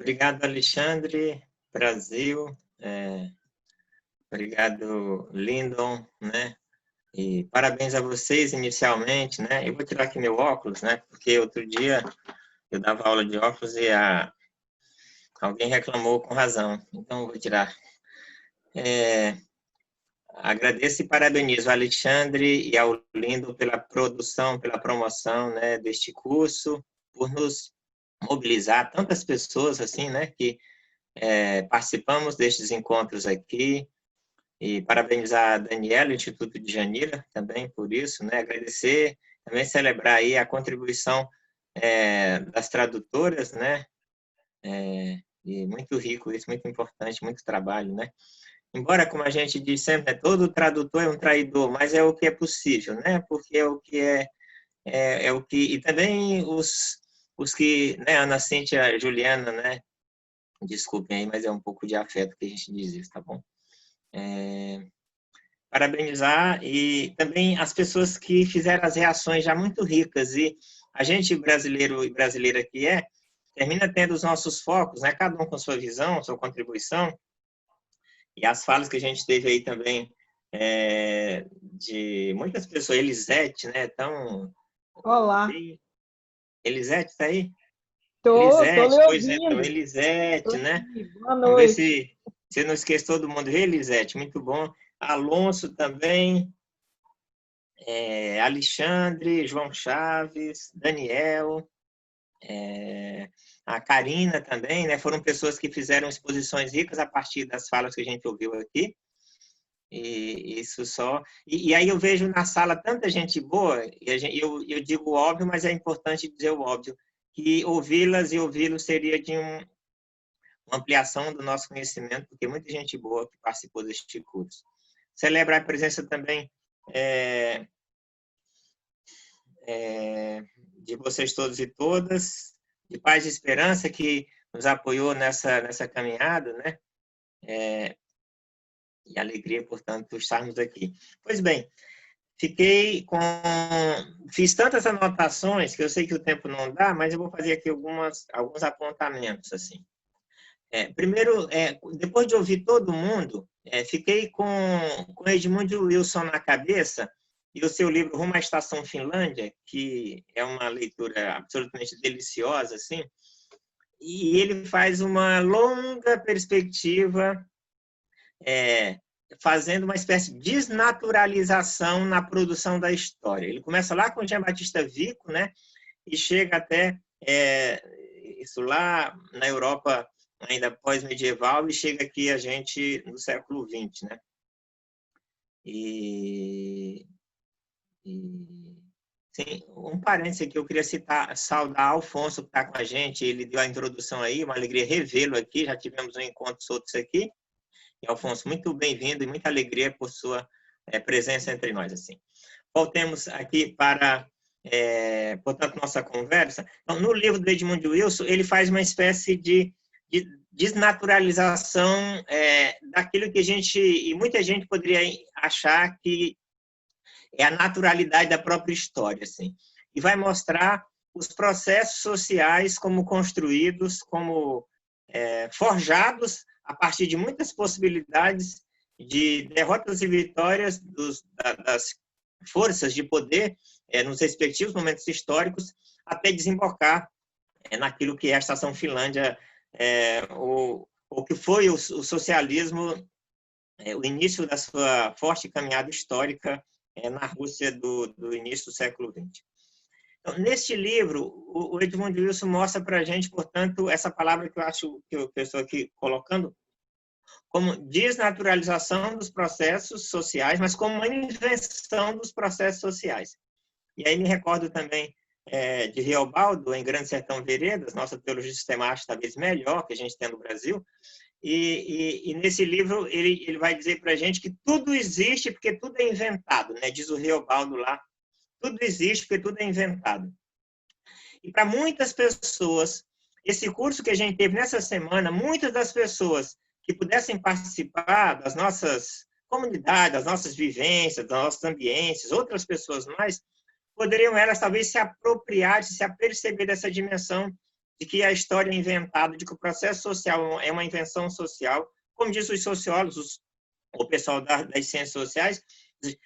Obrigado, Alexandre, Brasil. Obrigado, Lindon, né? E parabéns a vocês inicialmente, né? Eu vou tirar aqui meu óculos, né? Porque outro dia eu dava aula de óculos e alguém reclamou com razão. Então, eu vou tirar. Agradeço e parabenizo ao Alexandre e ao Lindon pela produção, pela promoção, né, deste curso, por nos mobilizar tantas pessoas assim, né, que participamos destes encontros aqui, e parabenizar a Daniela, o Instituto de Janira, também por isso, né, agradecer, também celebrar aí a contribuição das tradutoras, né, e muito rico isso, muito importante, muito trabalho, né. Embora, como a gente diz sempre, todo tradutor é um traidor, mas é o que é possível, né, porque é o que é o que, e também os que, né, Ana Cíntia, Juliana, né, desculpem aí, mas é um pouco de afeto que a gente diz isso, tá bom? Parabenizar e também as pessoas que fizeram as reações já muito ricas, e a gente, brasileiro e brasileira que termina tendo os nossos focos, né, cada um com sua visão, sua contribuição, e as falas que a gente teve aí também de muitas pessoas, Elisete, né, tão... Olá. Elisete, está aí? Tô Elisete, lhe pois então, ouvindo. Elisete, né? Boa Vamos ver noite. se você não esquece todo mundo. Elisete, muito bom. Alonso também, Alexandre, João Chaves, Daniel, a Karina também, né? Foram pessoas que fizeram exposições ricas a partir das falas que a gente ouviu aqui. E isso só... E aí eu vejo na sala tanta gente boa, e eu digo o óbvio, mas é importante dizer o óbvio, que ouvi-las e ouvi-los seria de uma ampliação do nosso conhecimento, porque muita gente boa que participou deste curso. Celebrar a presença também de vocês todos e todas, de Paz e Esperança, que nos apoiou nessa caminhada, né? E alegria, portanto, estarmos aqui. Pois bem, fiz tantas anotações que eu sei que o tempo não dá, mas eu vou fazer aqui alguns apontamentos, assim. Primeiro, depois de ouvir todo mundo, fiquei com Edmund Wilson na cabeça e o seu livro Rumo à Estação Finlândia, que é uma leitura absolutamente deliciosa, assim, e ele faz uma longa perspectiva, fazendo uma espécie de desnaturalização na produção da história. Ele começa lá com Jean Batista Vico, né, e chega até isso lá na Europa ainda pós-medieval, e chega aqui a gente no século XX, né? Sim, um parênteses aqui, eu queria saudar Alfonso, que está com a gente, ele deu a introdução aí, uma alegria revê-lo aqui, já tivemos um encontro outros aqui, e Alfonso, muito bem-vindo e muita alegria por sua presença entre nós, assim. Voltemos aqui para, portanto, nossa conversa. Então, no livro do Edmund Wilson, ele faz uma espécie de desnaturalização daquilo que a gente, e muita gente poderia achar que é a naturalidade da própria história, assim. E vai mostrar os processos sociais como construídos, como forjados a partir de muitas possibilidades de derrotas e vitórias das forças de poder nos respectivos momentos históricos, até desembocar naquilo que é a Estação Finlândia, o que foi o socialismo, o início da sua forte caminhada histórica na Rússia do início do século XX. Então, neste livro, o Edmund Wilson mostra para a gente, portanto, essa palavra que eu acho que eu estou aqui colocando, como desnaturalização dos processos sociais, mas como uma invenção dos processos sociais. E aí me recordo também de Riobaldo, em Grande Sertão Veredas, nossa teologia sistemática talvez melhor que a gente tem no Brasil, e nesse livro ele vai dizer para a gente que tudo existe porque tudo é inventado, né? Diz o Riobaldo lá, tudo existe porque tudo é inventado. E para muitas pessoas, esse curso que a gente teve nessa semana, muitas das pessoas que pudessem participar das nossas comunidades, das nossas vivências, das nossas ambiências, outras pessoas mais, poderiam elas talvez se apropriar, se aperceber dessa dimensão de que a história é inventada, de que o processo social é uma invenção social. Como diz os sociólogos, o pessoal das ciências sociais,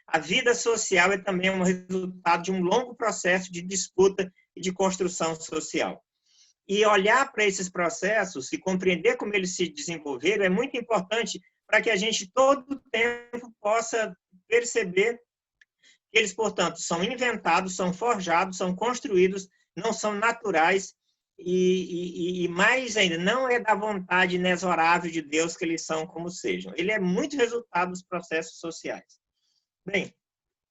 a vida social é também um resultado de um longo processo de disputa e de construção social. E olhar para esses processos e compreender como eles se desenvolveram é muito importante para que a gente, todo o tempo, possa perceber que eles, portanto, são inventados, são forjados, são construídos, não são naturais e mais ainda, não é da vontade inexorável de Deus que eles são como sejam. Ele é muito resultado dos processos sociais. Bem,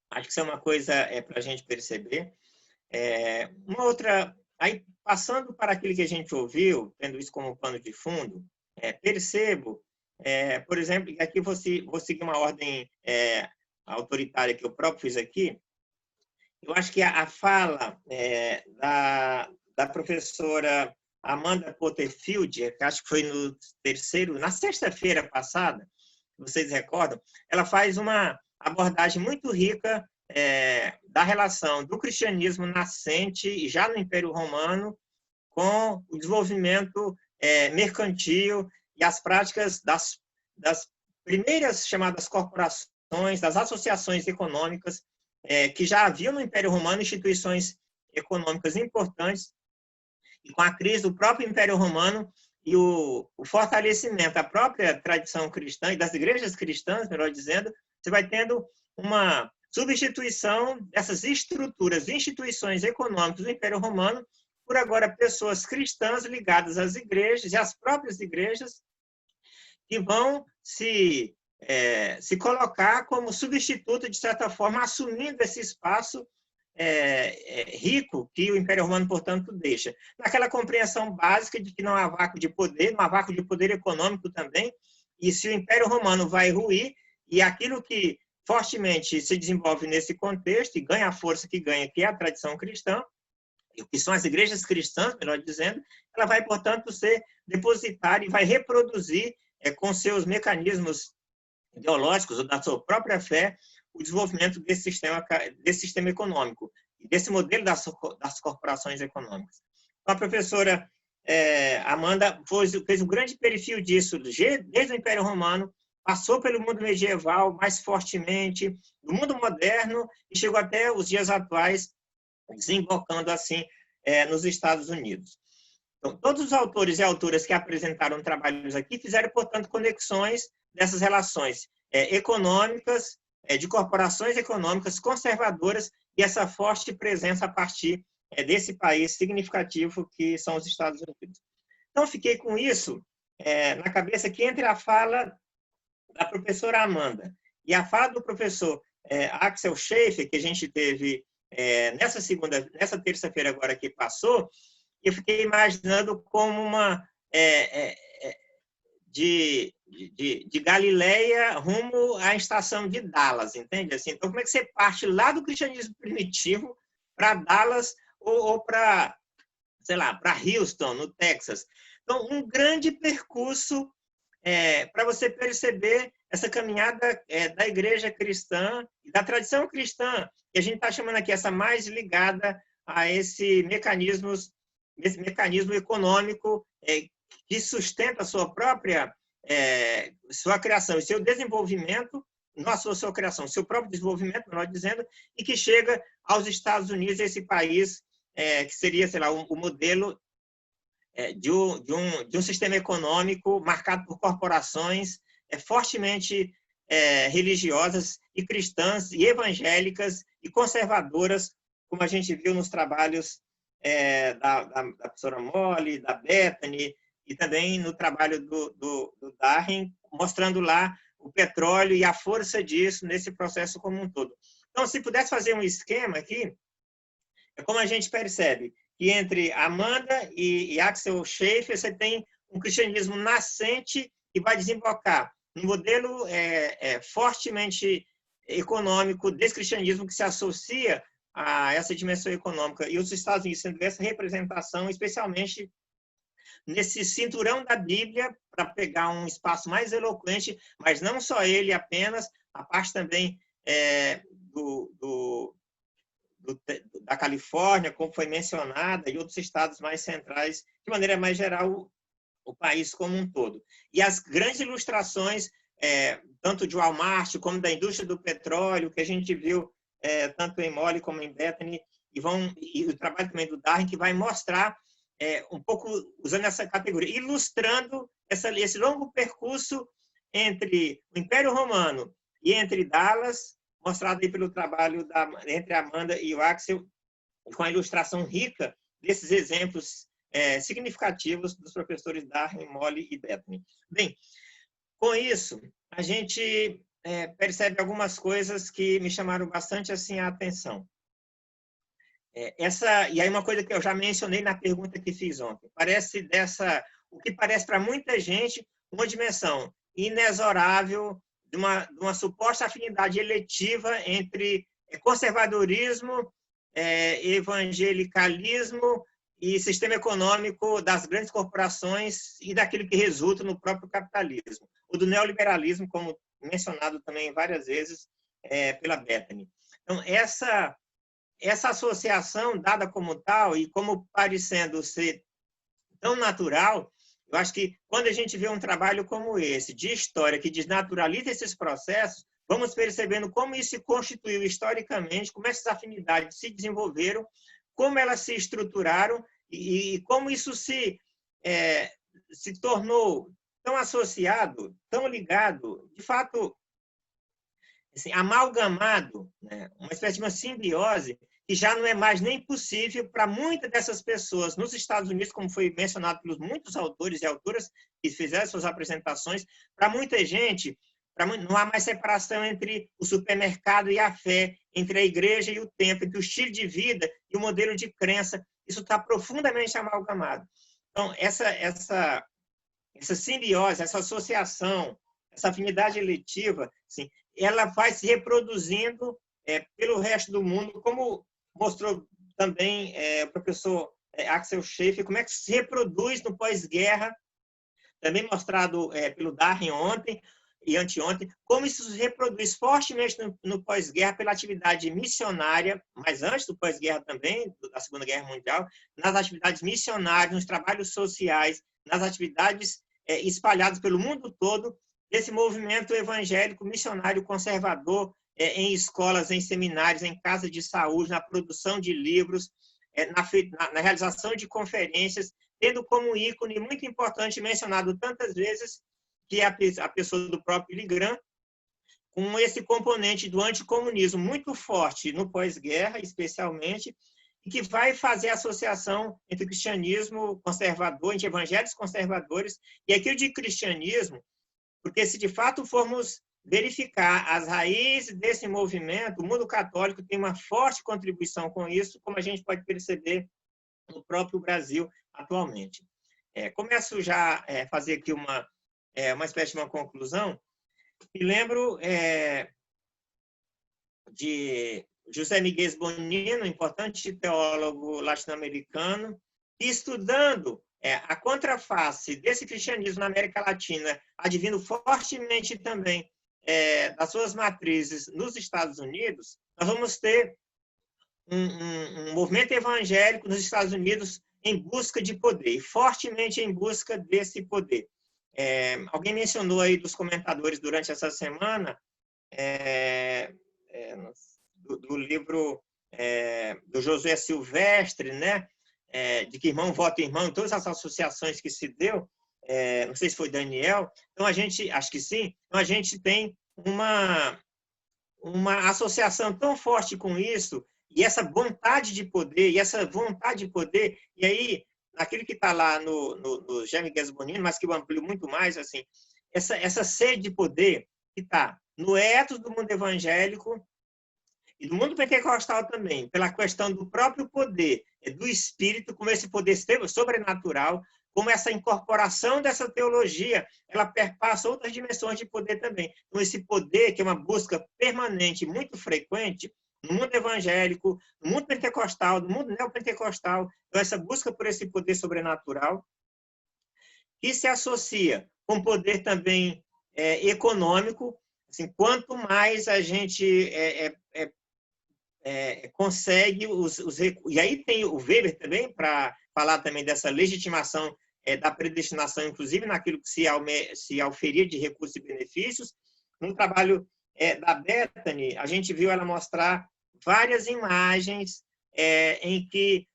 acho que isso é uma coisa para a gente perceber. Uma outra... Aí, passando para aquilo que a gente ouviu, tendo isso como pano de fundo, percebo, por exemplo, aqui vou seguir uma ordem autoritária que eu próprio fiz aqui. Eu acho que a fala da professora Amanda Porterfield, que acho que foi na sexta-feira passada, vocês recordam, ela faz uma abordagem muito rica da relação do cristianismo nascente, já no Império Romano, com o desenvolvimento mercantil e as práticas das primeiras chamadas corporações, das associações econômicas, que já haviam no Império Romano instituições econômicas importantes, e com a crise do próprio Império Romano e o fortalecimento da própria tradição cristã e das igrejas cristãs, melhor dizendo, você vai tendo uma substituição dessas estruturas, instituições econômicas do Império Romano, por agora pessoas cristãs ligadas às igrejas e às próprias igrejas, que vão se colocar como substituto, de certa forma, assumindo esse espaço rico que o Império Romano, portanto, deixa. Naquela compreensão básica de que não há vácuo de poder, não há vácuo de poder econômico também, e se o Império Romano vai ruir, e aquilo que fortemente se desenvolve nesse contexto e ganha a força que ganha, que é a tradição cristã, o que são as igrejas cristãs, melhor dizendo, ela vai, portanto, ser depositária e vai reproduzir com seus mecanismos ideológicos ou da sua própria fé o desenvolvimento desse sistema econômico, desse modelo das corporações econômicas. Então, a professora Amanda fez um grande perfil disso, desde o Império Romano, passou pelo mundo medieval mais fortemente, do mundo moderno, e chegou até os dias atuais, desembocando assim nos Estados Unidos. Então, todos os autores e autoras que apresentaram trabalhos aqui fizeram, portanto, conexões dessas relações econômicas, de corporações econômicas conservadoras e essa forte presença a partir desse país significativo que são os Estados Unidos. Então, fiquei com isso na cabeça que entre a fala da professora Amanda e a fala do professor Axel Schäfer, que a gente teve nessa terça-feira agora que passou, eu fiquei imaginando como uma de Galileia rumo à estação de Dallas, entende? Assim, então, como é que você parte lá do cristianismo primitivo para Dallas ou para, sei lá, para Houston, no Texas? Então, um grande percurso para você perceber essa caminhada da igreja cristã e da tradição cristã, que a gente está chamando aqui essa mais ligada a esse mecanismo econômico que sustenta a sua própria sua criação e seu desenvolvimento, não a sua criação, seu próprio desenvolvimento, melhor dizendo, e que chega aos Estados Unidos, esse país que seria, sei lá, o modelo de um sistema econômico marcado por corporações fortemente religiosas e cristãs e evangélicas e conservadoras, como a gente viu nos trabalhos da professora Molly, da Bethany, e também no trabalho do Darwin, mostrando lá o petróleo e a força disso nesse processo como um todo. Então, se pudesse fazer um esquema aqui, como a gente percebe que entre Amanda e Axel Schäfer, você tem um cristianismo nascente que vai desembocar no modelo fortemente econômico desse cristianismo que se associa a essa dimensão econômica, e os Estados Unidos sendo essa representação, especialmente nesse cinturão da Bíblia, para pegar um espaço mais eloquente, mas não só ele apenas, a parte também da Califórnia, como foi mencionada, e outros estados mais centrais, de maneira mais geral, o país como um todo. E as grandes ilustrações, tanto de Walmart como da indústria do petróleo, que a gente viu tanto em Mole como em Bethany, e o trabalho também do Darwin, que vai mostrar um pouco, usando essa categoria, ilustrando esse longo percurso entre o Império Romano e entre Dallas, mostrado aí pelo trabalho entre a Amanda e o Axel, com a ilustração rica desses exemplos significativos dos professores Darwin, Mole e Bethany. Bem, com isso, a gente percebe algumas coisas que me chamaram bastante assim, a atenção. E aí uma coisa que eu já mencionei na pergunta que fiz ontem, o que parece para muita gente uma dimensão inexorável de uma suposta afinidade eletiva entre conservadorismo, evangelicalismo e sistema econômico das grandes corporações e daquilo que resulta no próprio capitalismo, ou do neoliberalismo, como mencionado também várias vezes pela Bethany. Então, essa associação dada como tal e como parecendo ser tão natural, eu acho que quando a gente vê um trabalho como esse, de história, que desnaturaliza esses processos, vamos percebendo como isso se constituiu historicamente, como essas afinidades se desenvolveram, como elas se estruturaram e como isso se tornou tão associado, tão ligado, de fato, assim, amalgamado, né? Uma espécie de uma simbiose que já não é mais nem possível para muitas dessas pessoas nos Estados Unidos, como foi mencionado pelos muitos autores e autoras que fizeram suas apresentações, para muita gente, não há mais separação entre o supermercado e a fé, entre a igreja e o templo, entre o estilo de vida e o modelo de crença. Isso está profundamente amalgamado. Então, essa simbiose, essa associação, essa afinidade eletiva, assim, ela vai se reproduzindo pelo resto do mundo, como mostrou também o professor Axel Schäfer, como é que se reproduz no pós-guerra, também mostrado pelo Darwin ontem e anteontem, como isso se reproduz fortemente no pós-guerra pela atividade missionária, mas antes do pós-guerra também, da Segunda Guerra Mundial, nas atividades missionárias, nos trabalhos sociais, nas atividades espalhadas pelo mundo todo, desse movimento evangélico missionário conservador em escolas, em seminários, em casas de saúde, na produção de livros, na realização de conferências, tendo como ícone muito importante, mencionado tantas vezes, que é a pessoa do próprio Billy Graham, com esse componente do anticomunismo muito forte no pós-guerra, especialmente, e que vai fazer a associação entre o cristianismo conservador, entre evangélicos conservadores, e aquilo de cristianismo, porque se de fato formos verificar as raízes desse movimento, o mundo católico tem uma forte contribuição com isso, como a gente pode perceber no próprio Brasil atualmente. Começo já a fazer aqui uma espécie de uma conclusão. Me lembro de José Miguel Bonino, importante teólogo latino-americano, que estudando a contraface desse cristianismo na América Latina, advindo fortemente também das suas matrizes nos Estados Unidos, nós vamos ter um movimento evangélico nos Estados Unidos em busca de poder, fortemente em busca desse poder. Alguém mencionou aí dos comentadores durante essa semana do livro do Josué Silvestre, né? De que irmão vota irmão, todas as associações que se deu, não sei se foi Daniel, então acho que sim, então a gente tem uma associação tão forte com isso, e essa vontade de poder, e aí, aquilo que está lá no Jaime Gasbonino, mas que eu amplio muito mais, assim, essa sede de poder que está no ethos do mundo evangélico e do mundo pentecostal também, pela questão do próprio poder, do espírito, como esse poder sobrenatural, como essa incorporação dessa teologia, ela perpassa outras dimensões de poder também. Então, esse poder, que é uma busca permanente, muito frequente, no mundo evangélico, no mundo pentecostal, no mundo neopentecostal, então, essa busca por esse poder sobrenatural, que se associa com poder também econômico. Assim, quanto mais a gente consegue e aí tem o Weber também, para falar também dessa legitimação da predestinação, inclusive naquilo que se auferia de recursos e benefícios. No trabalho da Bethany, a gente viu ela mostrar várias imagens em que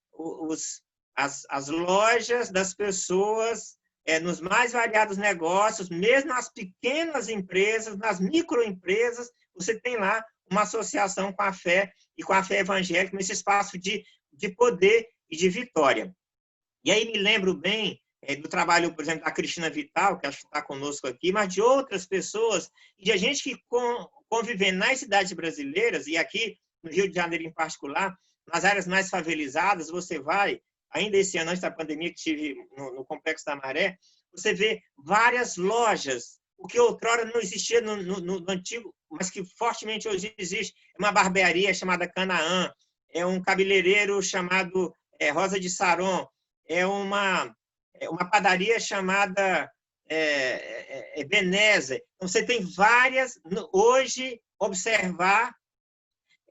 as lojas das pessoas, nos mais variados negócios, mesmo nas pequenas empresas, nas microempresas, você tem lá uma associação com a fé e com a fé evangélica nesse espaço de poder e de vitória. E aí me lembro bem do trabalho, por exemplo, da Cristina Vital, que acho que está conosco aqui, mas de outras pessoas, e de gente que convivendo nas cidades brasileiras, e aqui no Rio de Janeiro em particular, nas áreas mais favelizadas, você vai, ainda esse ano, antes da pandemia que tive no Complexo da Maré, você vê várias lojas, o que outrora não existia no antigo, mas que fortemente hoje existe. É uma barbearia chamada Canaã, é um cabeleireiro chamado Rosa de Saron, é uma padaria chamada Veneza. Então, você tem várias. Hoje, observar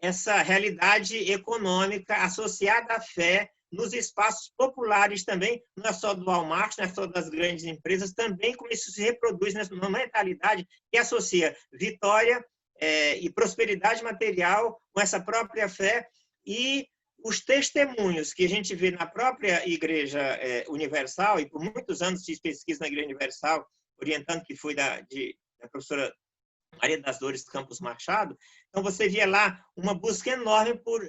essa realidade econômica associada à fé nos espaços populares também, não é só do Walmart, não é só das grandes empresas, também como isso se reproduz numa mentalidade que associa vitória e prosperidade material com essa própria fé, e os testemunhos que a gente vê na própria Igreja Universal, e por muitos anos fiz pesquisa na Igreja Universal, orientando, que foi da professora Maria das Dores Campos Machado. Então, você via lá uma busca enorme por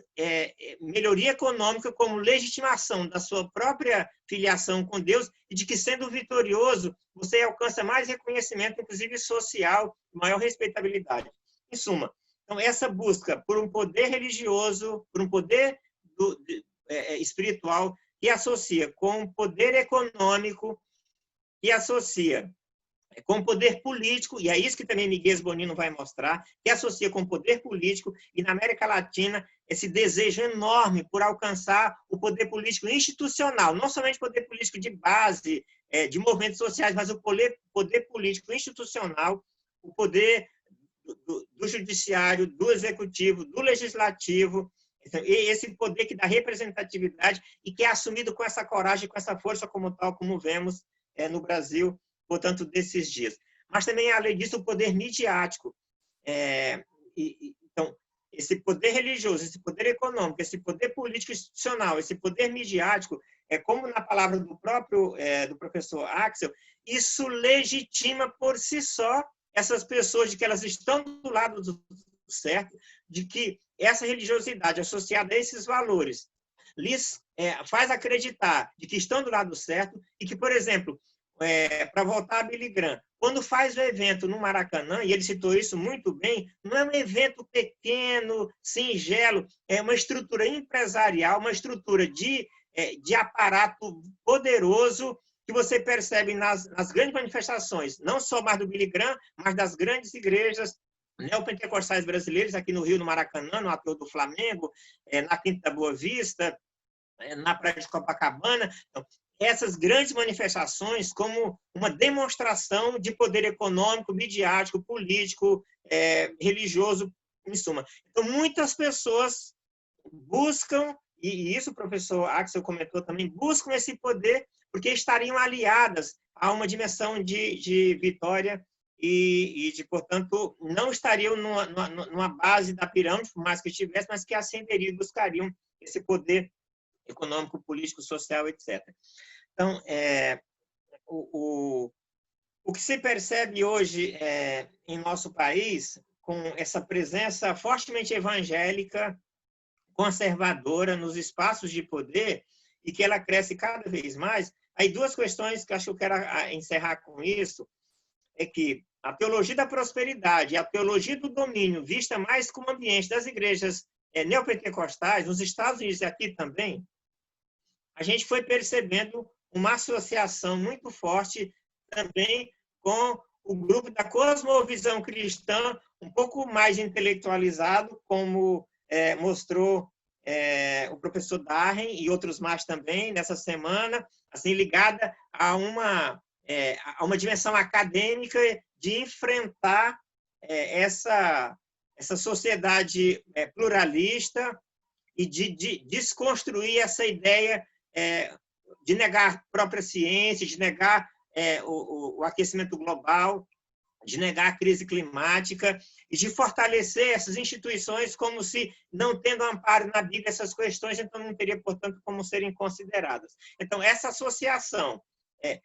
melhoria econômica como legitimação da sua própria filiação com Deus, e de que, sendo vitorioso, você alcança mais reconhecimento, inclusive social, maior respeitabilidade. Em suma, então, essa busca por um poder religioso, por um poder espiritual, que associa com um poder econômico, que associa com poder político, e é isso que também Miguel Bonino vai mostrar, que associa com poder político, e na América Latina esse desejo enorme por alcançar o poder político institucional, não somente poder político de base, de movimentos sociais, mas o poder político institucional, o poder do judiciário, do executivo, do legislativo, esse poder que dá representatividade e que é assumido com essa coragem, com essa força como tal, como vemos no Brasil, portanto, desses dias. Mas também, além disso, o poder midiático. Então, esse poder religioso, esse poder econômico, esse poder político institucional, esse poder midiático, como na palavra do próprio do professor Axel, isso legitima por si só essas pessoas de que elas estão do lado do certo, de que essa religiosidade associada a esses valores lhes faz acreditar de que estão do lado certo e que, por exemplo, para voltar a Billy Graham, quando faz o evento no Maracanã, e ele citou isso muito bem, não é um evento pequeno, singelo, é uma estrutura empresarial, uma estrutura de aparato poderoso que você percebe nas grandes manifestações, não só mais do Billy Graham, mas das grandes igrejas neopentecostais brasileiras, aqui no Rio, no Maracanã, no Ator do Flamengo, na Quinta da Boa Vista, na Praia de Copacabana. Então, essas grandes manifestações como uma demonstração de poder econômico, midiático, político, religioso, em suma. Então, muitas pessoas buscam, e isso o professor Axel comentou também, buscam esse poder porque estariam aliadas a uma dimensão de vitória e portanto, não estariam numa base da pirâmide, por mais que estivesse, mas que ascenderiam e buscariam esse poder econômico, político, social, etc. Então, o que se percebe hoje em nosso país, com essa presença fortemente evangélica, conservadora nos espaços de poder, e que ela cresce cada vez mais, aí duas questões que acho que eu quero encerrar com isso, é que a teologia da prosperidade e a teologia do domínio, vista mais como ambiente das igrejas neopentecostais, nos Estados Unidos e aqui também, a gente foi percebendo uma associação muito forte também com o grupo da cosmovisão cristã, um pouco mais intelectualizado, como mostrou o professor Darren e outros mais também nessa semana, assim, ligada a uma dimensão acadêmica de enfrentar essa essa sociedade pluralista e de desconstruir essa ideia de negar a própria ciência, de negar o aquecimento global, de negar a crise climática e de fortalecer essas instituições como se, não tendo amparo na Bíblia, essas questões, então não teria, portanto, como serem consideradas. Então, essa associação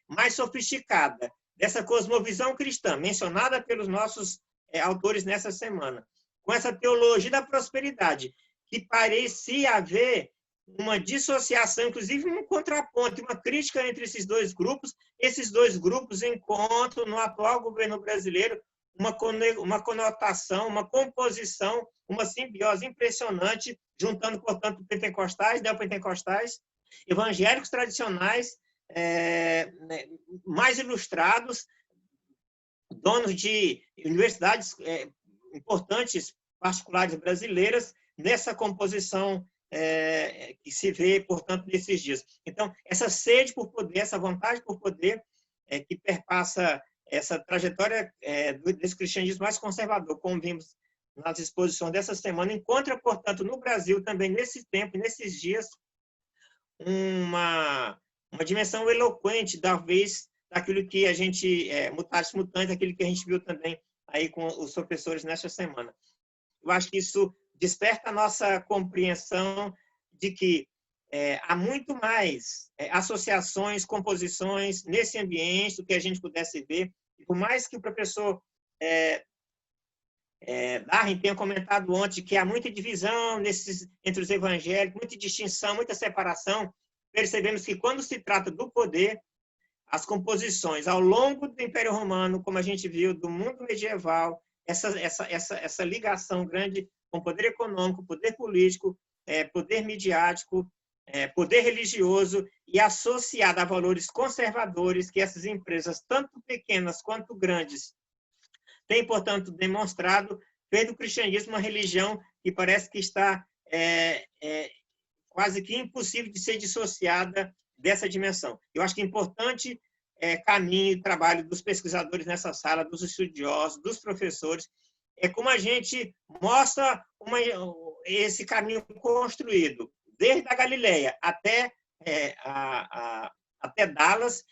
mais sofisticada dessa cosmovisão cristã, mencionada pelos nossos autores nessa semana, com essa teologia da prosperidade, que parecia haver uma dissociação, inclusive um contraponto, uma crítica entre esses dois grupos encontram no atual governo brasileiro uma conotação, uma composição, uma simbiose impressionante, juntando, portanto, pentecostais, neopentecostais, evangélicos tradicionais, mais ilustrados, donos de universidades importantes, particulares brasileiras, nessa composição que se vê, portanto, nesses dias. Então, essa sede por poder, essa vontade por poder, que perpassa essa trajetória desse cristianismo mais conservador, como vimos nas exposições dessa semana, encontra, portanto, no Brasil também, nesse tempo, nesses dias, uma dimensão eloquente, talvez, daquilo que a gente, mutatis mutandis, aquilo que a gente viu também aí com os professores nesta semana. Eu acho que isso desperta a nossa compreensão de que há muito mais associações, composições nesse ambiente do que a gente pudesse ver. E por mais que o professor Darwin tenha comentado ontem que há muita divisão entre os evangélicos, muita distinção, muita separação, percebemos que quando se trata do poder, as composições ao longo do Império Romano, como a gente viu, do mundo medieval, essa ligação grande com poder econômico, poder político, poder midiático, poder religioso e associado a valores conservadores que essas empresas, tanto pequenas quanto grandes, têm, portanto, demonstrado, fez do cristianismo uma religião que parece que está quase que impossível de ser dissociada dessa dimensão. Eu acho que é importante caminho e trabalho dos pesquisadores nessa sala, dos estudiosos, dos professores, como a gente mostra esse caminho construído, desde a Galileia até Dallas,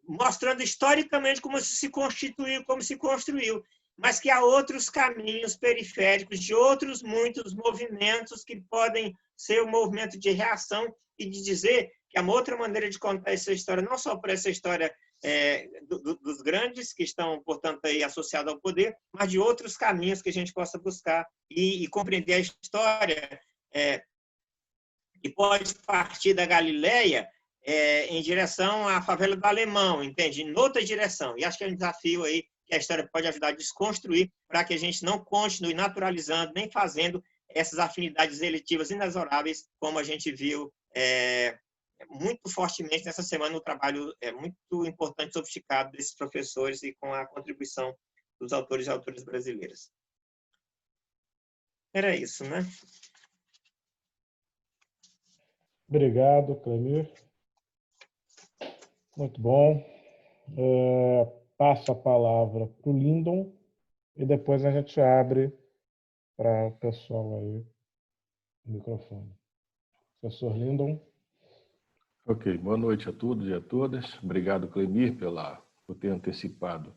mostrando historicamente como se constituiu, como se construiu, mas que há outros caminhos periféricos de outros muitos movimentos que podem ser um movimento de reação e de dizer que há uma outra maneira de contar essa história, não só por essa história dos grandes que estão, portanto, aí associados ao poder, mas de outros caminhos que a gente possa buscar e compreender a história que pode partir da Galileia em direção à favela do Alemão, entende? Em outra direção. E acho que é um desafio aí que a história pode ajudar a desconstruir para que a gente não continue naturalizando, nem fazendo essas afinidades eletivas inexoráveis, como a gente viu muito fortemente nessa semana no trabalho muito importante, sofisticado desses professores e com a contribuição dos autores e autoras brasileiras. Era isso, né? Obrigado, Clemir. Muito bom. Passo a palavra para o Lindon e depois a gente abre para o pessoal aí o microfone. Professor Lindon. Ok, boa noite a todos e a todas. Obrigado, Clemir, por ter antecipado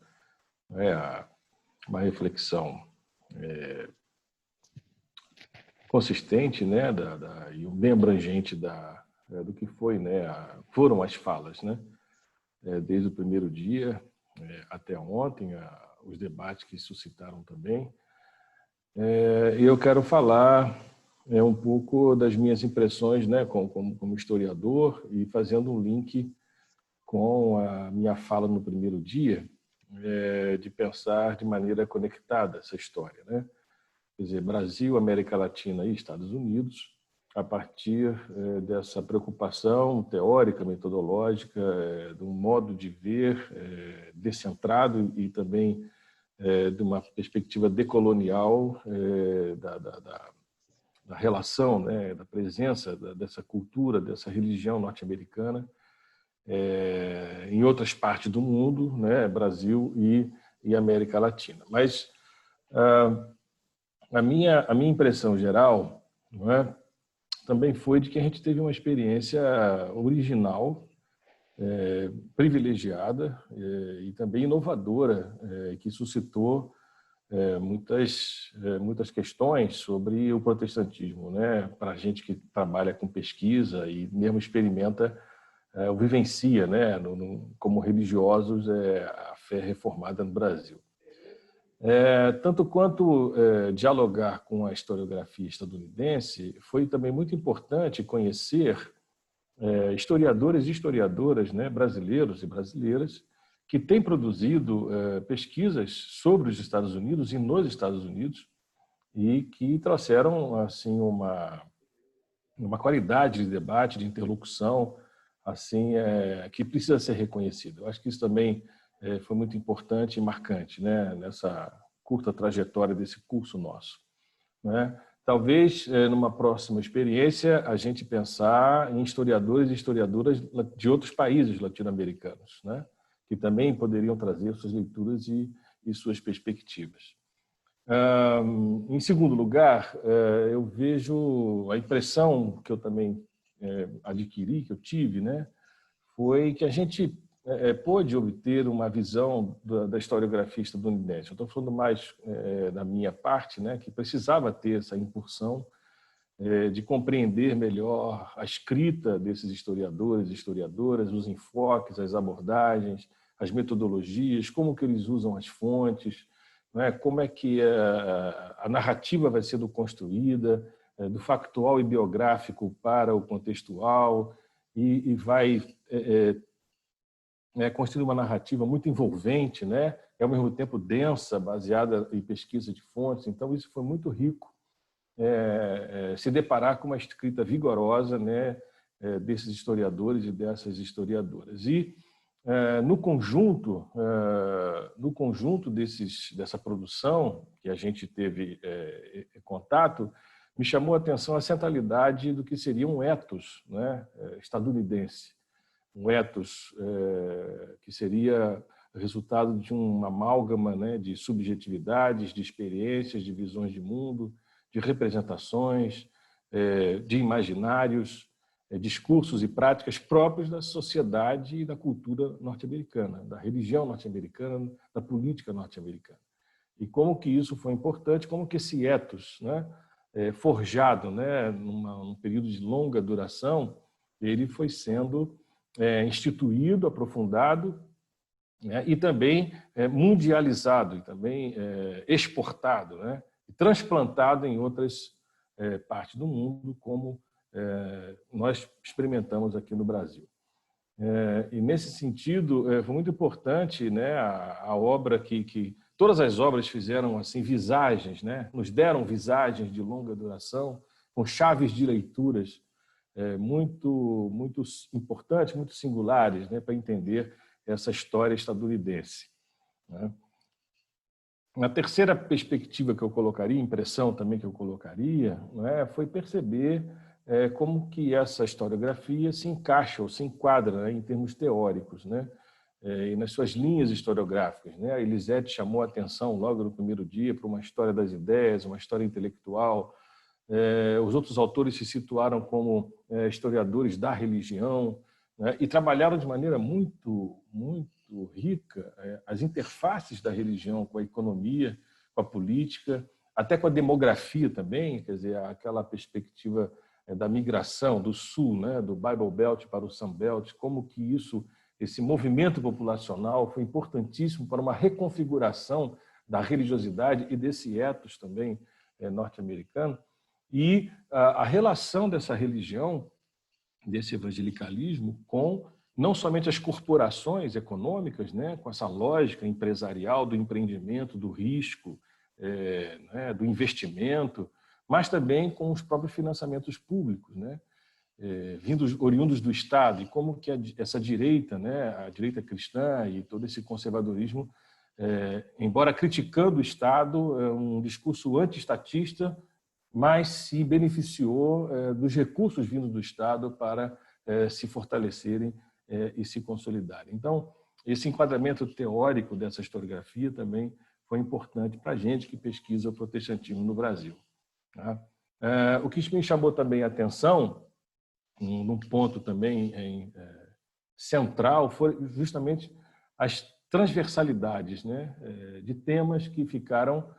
uma reflexão consistente, né, e bem abrangente do que foram as falas, né, desde o primeiro dia até ontem, os debates que suscitaram também. E eu quero falar um pouco das minhas impressões, né, como historiador, e fazendo um link com a minha fala no primeiro dia, de pensar de maneira conectada essa história, né? Quer dizer, Brasil, América Latina e Estados Unidos, a partir dessa preocupação teórica, metodológica, de um modo de ver descentrado e também de uma perspectiva decolonial da relação, né, da presença dessa cultura, dessa religião norte-americana em outras partes do mundo, né, Brasil e América Latina. Mas a minha impressão geral, não é, também foi de que a gente teve uma experiência original, privilegiada e também inovadora, que suscitou muitas questões sobre o protestantismo, né? Para a gente que trabalha com pesquisa e mesmo experimenta ou vivencia, né? Como religiosos, a fé reformada no Brasil. Tanto quanto dialogar com a historiografia estadunidense, foi também muito importante conhecer historiadores e historiadoras, né, brasileiros e brasileiras que têm produzido pesquisas sobre os Estados Unidos e nos Estados Unidos e que trouxeram assim uma qualidade de debate, de interlocução, assim que precisa ser reconhecida. Eu acho que isso também foi muito importante e marcante, né, nessa curta trajetória desse curso nosso, né? Talvez, numa próxima experiência, a gente pensar em historiadores e historiadoras de outros países latino-americanos, né, que também poderiam trazer suas leituras e suas perspectivas. Em segundo lugar, eu vejo a impressão que eu também adquiri, que eu tive, né, foi que a gente pôde obter uma visão da historiografia estadunidense. Eu estou falando mais da minha parte, né, que precisava ter essa incursão de compreender melhor a escrita desses historiadores e historiadoras, os enfoques, as abordagens, as metodologias, como que eles usam as fontes, né, como é que a narrativa vai sendo construída, do factual e biográfico para o contextual, e vai construir uma narrativa muito envolvente, né? Ao mesmo tempo densa, baseada em pesquisa de fontes. Então, isso foi muito rico, se deparar com uma escrita vigorosa, né, desses historiadores e dessas historiadoras. E, no conjunto dessa produção que a gente teve contato, me chamou a atenção a centralidade do que seria um ethos, né, estadunidense. Um ethos que seria resultado de uma amálgama, né, de subjetividades, de experiências, de visões de mundo, de representações, de imaginários, discursos e práticas próprios da sociedade e da cultura norte-americana, da religião norte-americana, da política norte-americana. E como que isso foi importante, como que esse ethos, né, forjado, né, num período de longa duração, ele foi sendo instituído, aprofundado, né, e também mundializado, e também exportado, né, e transplantado em outras partes do mundo, como nós experimentamos aqui no Brasil. E nesse sentido, foi muito importante, né, a obra que todas as obras fizeram assim visagens, né, nos deram visagens de longa duração, com chaves de leituras muito importantes, muito singulares, né, para entender essa história estadunidense, né? A terceira perspectiva que eu colocaria, impressão também que eu colocaria, né, foi perceber como que essa historiografia se encaixa ou se enquadra, né, em termos teóricos, né, e nas suas linhas historiográficas, né? A Elisete chamou a atenção logo no primeiro dia para uma história das ideias, uma história intelectual. Os outros autores se situaram como historiadores da religião, né, e trabalharam de maneira muito rica as interfaces da religião com a economia, com a política, até com a demografia também, quer dizer, aquela perspectiva da migração do sul, né, do Bible Belt para o Sun Belt, como que esse movimento populacional foi importantíssimo para uma reconfiguração da religiosidade e desse ethos também norte-americano. E a relação dessa religião, desse evangelicalismo, com não somente as corporações econômicas, né, com essa lógica empresarial do empreendimento, do risco, né, do investimento, mas também com os próprios financiamentos públicos, né, oriundos do Estado, e como que essa direita, né, a direita cristã e todo esse conservadorismo, embora criticando o Estado, um discurso anti-estatista, mas se beneficiou dos recursos vindos do Estado para se fortalecerem e se consolidarem. Então, esse enquadramento teórico dessa historiografia também foi importante para a gente que pesquisa o protestantismo no Brasil. Tá? O que me chamou também a atenção, num ponto também central, foi justamente as transversalidades, né, de temas que ficaram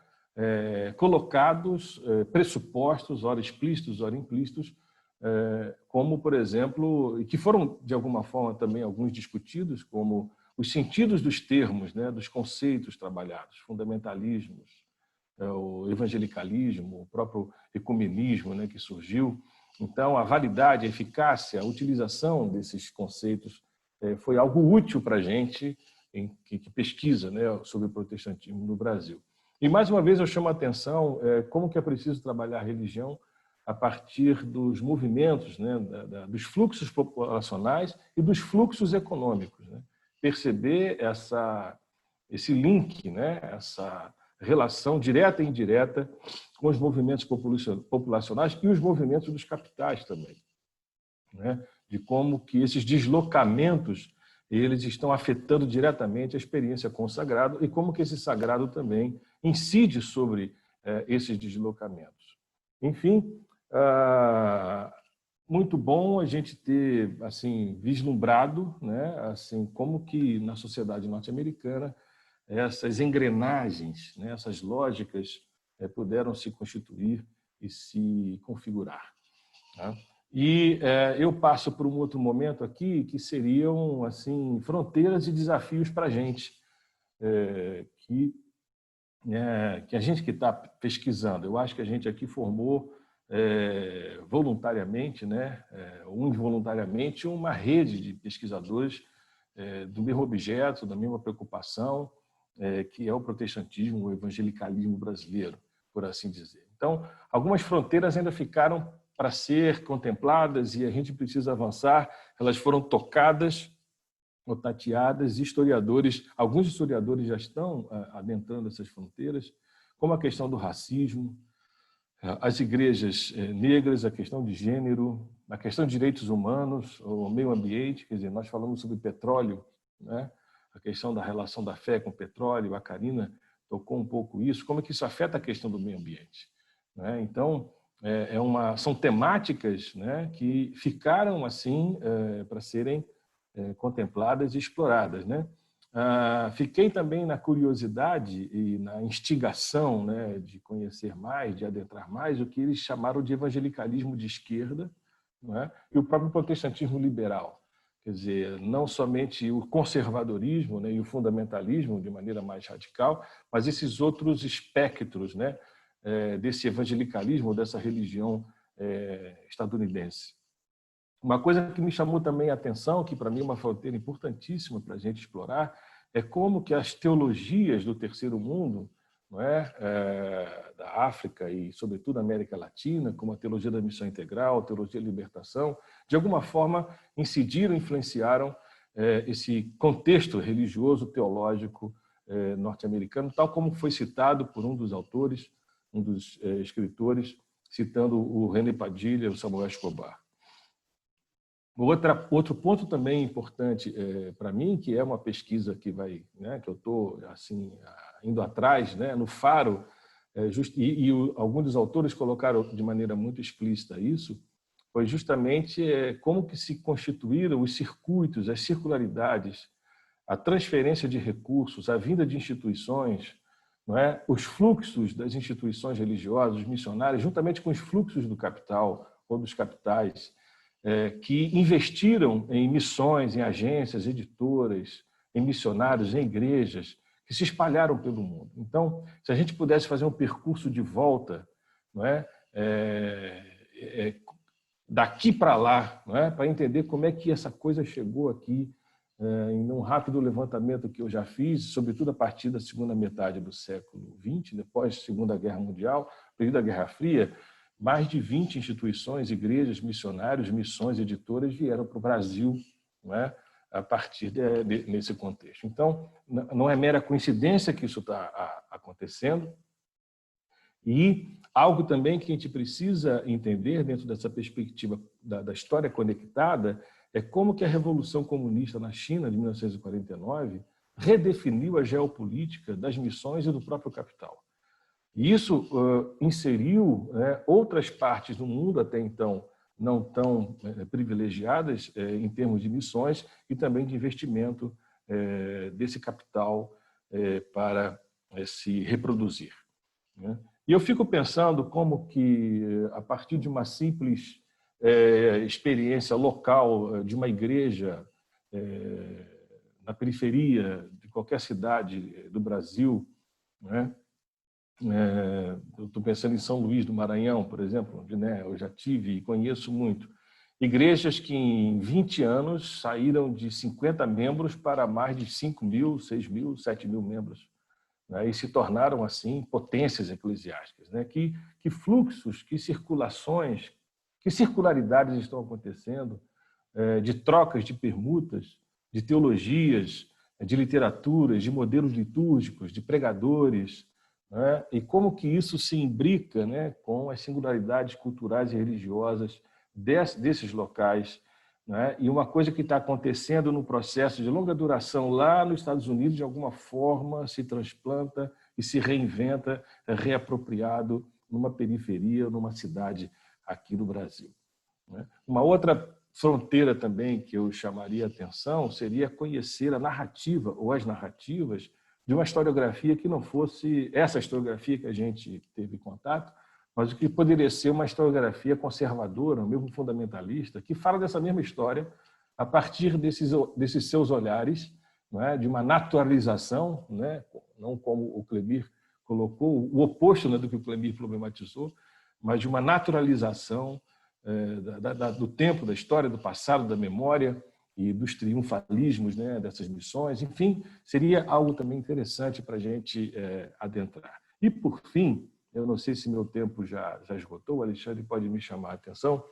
colocados, pressupostos, ora explícitos, ora implícitos, como, por exemplo, e que foram, de alguma forma, também alguns discutidos, como os sentidos dos termos, né, dos conceitos trabalhados, fundamentalismos, o evangelicalismo, o próprio ecumenismo, né, que surgiu. Então, a validade, a eficácia, a utilização desses conceitos foi algo útil para a gente que pesquisa, né, sobre o protestantismo no Brasil. E, mais uma vez, eu chamo a atenção como que é preciso trabalhar a religião a partir dos movimentos, né, dos fluxos populacionais e dos fluxos econômicos, né? Perceber esse link, né, essa relação direta e indireta com os movimentos populacionais e os movimentos dos capitais também, né? De como que esses deslocamentos eles estão afetando diretamente a experiência com o sagrado e como que esse sagrado também incide sobre esses deslocamentos. Enfim, muito bom a gente ter assim vislumbrado, né, assim como que na sociedade norte-americana essas engrenagens, né, essas lógicas puderam se constituir e se configurar. Tá? E eu passo por um outro momento aqui que seriam assim fronteiras e desafios para a gente, que a gente que está pesquisando. Eu acho que a gente aqui formou voluntariamente, né, ou involuntariamente, uma rede de pesquisadores do mesmo objeto, da mesma preocupação, que é o protestantismo, o evangelicalismo brasileiro, por assim dizer. Então, algumas fronteiras ainda ficaram para ser contempladas e a gente precisa avançar. Elas foram tocadas ou tateadas, alguns historiadores já estão adentrando essas fronteiras, como a questão do racismo, as igrejas negras, a questão de gênero, a questão de direitos humanos, o meio ambiente, quer dizer, nós falamos sobre petróleo, né? A questão da relação da fé com o petróleo, a Karina tocou um pouco isso, como é que isso afeta a questão do meio ambiente, né? Então, são temáticas, né, que ficaram assim para serem contempladas e exploradas, né? Fiquei também na curiosidade e na instigação, né, de conhecer mais, de adentrar mais, o que eles chamaram de evangelicalismo de esquerda, né, e o próprio protestantismo liberal. Quer dizer, não somente o conservadorismo, né, e o fundamentalismo de maneira mais radical, mas esses outros espectros, né, desse evangelicalismo, dessa religião estadunidense. Uma coisa que me chamou também a atenção, que para mim é uma fronteira importantíssima para a gente explorar, é como que as teologias do terceiro mundo, não é? Da África e, sobretudo, da América Latina, como a teologia da missão integral, a teologia da libertação, de alguma forma incidiram, influenciaram esse contexto religioso, teológico norte-americano, tal como foi citado por um dos autores, um dos escritores, citando o René Padilha e o Samuel Escobar. Outro ponto também importante para mim, que é uma pesquisa que que eu estou assim indo atrás, né, no Faro, alguns dos autores colocaram de maneira muito explícita isso, foi justamente como que se constituíram os circuitos, as circularidades, a transferência de recursos, a vinda de instituições, não é? Os fluxos das instituições religiosas, os missionários, juntamente com os fluxos do capital ou dos capitais, que investiram em missões, em agências, editoras, em missionários, em igrejas, que se espalharam pelo mundo. Então, se a gente pudesse fazer um percurso de volta, não é? Daqui para lá, não é? Para entender como é que essa coisa chegou aqui, em um rápido levantamento que eu já fiz, sobretudo a partir da segunda metade do século XX, depois da Segunda Guerra Mundial, período da Guerra Fria, mais de 20 instituições, igrejas, missionários, missões, editoras vieram para o Brasil, não é? A partir nesse contexto. Então, não é mera coincidência que isso está acontecendo. E algo também que a gente precisa entender dentro dessa perspectiva da história conectada é como que a Revolução Comunista na China, de 1949, redefiniu a geopolítica das missões e do próprio capital. E isso inseriu, né, outras partes do mundo, até então não tão privilegiadas em termos de missões e também de investimento desse capital para se reproduzir, né? E eu fico pensando como que, a partir de uma simples experiência local de uma igreja na periferia de qualquer cidade do Brasil, né? Eu estou pensando em São Luís do Maranhão, por exemplo, onde, né, eu já tive e conheço muito. Igrejas que em 20 anos saíram de 50 membros para mais de 5 mil, 6 mil, 7 mil membros, né, e se tornaram, assim, potências eclesiásticas, né? Que fluxos, que circulações, que circularidades estão acontecendo, de trocas, de permutas, de teologias, de literaturas, de modelos litúrgicos, de pregadores, né? E como que isso se imbrica, né, com as singularidades culturais e religiosas desses locais, né? E uma coisa que está acontecendo no processo de longa duração lá nos Estados Unidos, de alguma forma, se transplanta e se reinventa, reapropriado numa periferia, numa cidade aqui no Brasil, né? Uma outra fronteira também que eu chamaria a atenção seria conhecer a narrativa ou as narrativas de uma historiografia que não fosse essa historiografia que a gente teve contato, mas o que poderia ser uma historiografia conservadora, mesmo fundamentalista, que fala dessa mesma história a partir desses seus olhares, não é? De uma naturalização, né? Não como o Clemir colocou, o oposto, né, do que o Clemir problematizou, mas de uma naturalização do tempo, da história, do passado, da memória e dos triunfalismos, né, dessas missões. Enfim, seria algo também interessante para a gente adentrar. E, por fim, eu não sei se meu tempo já esgotou, o Alexandre pode me chamar a atenção,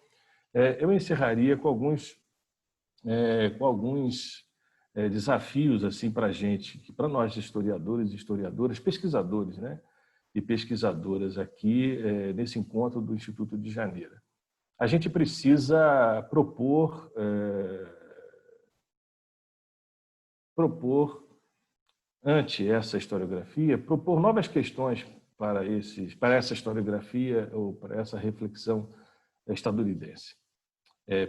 eu encerraria com alguns desafios assim, para a gente, para nós historiadores e historiadoras, pesquisadores, né, e pesquisadoras aqui nesse encontro do Instituto de Janeiro. A gente precisa propor ante essa historiografia, propor novas questões para essa historiografia ou para essa reflexão estadunidense.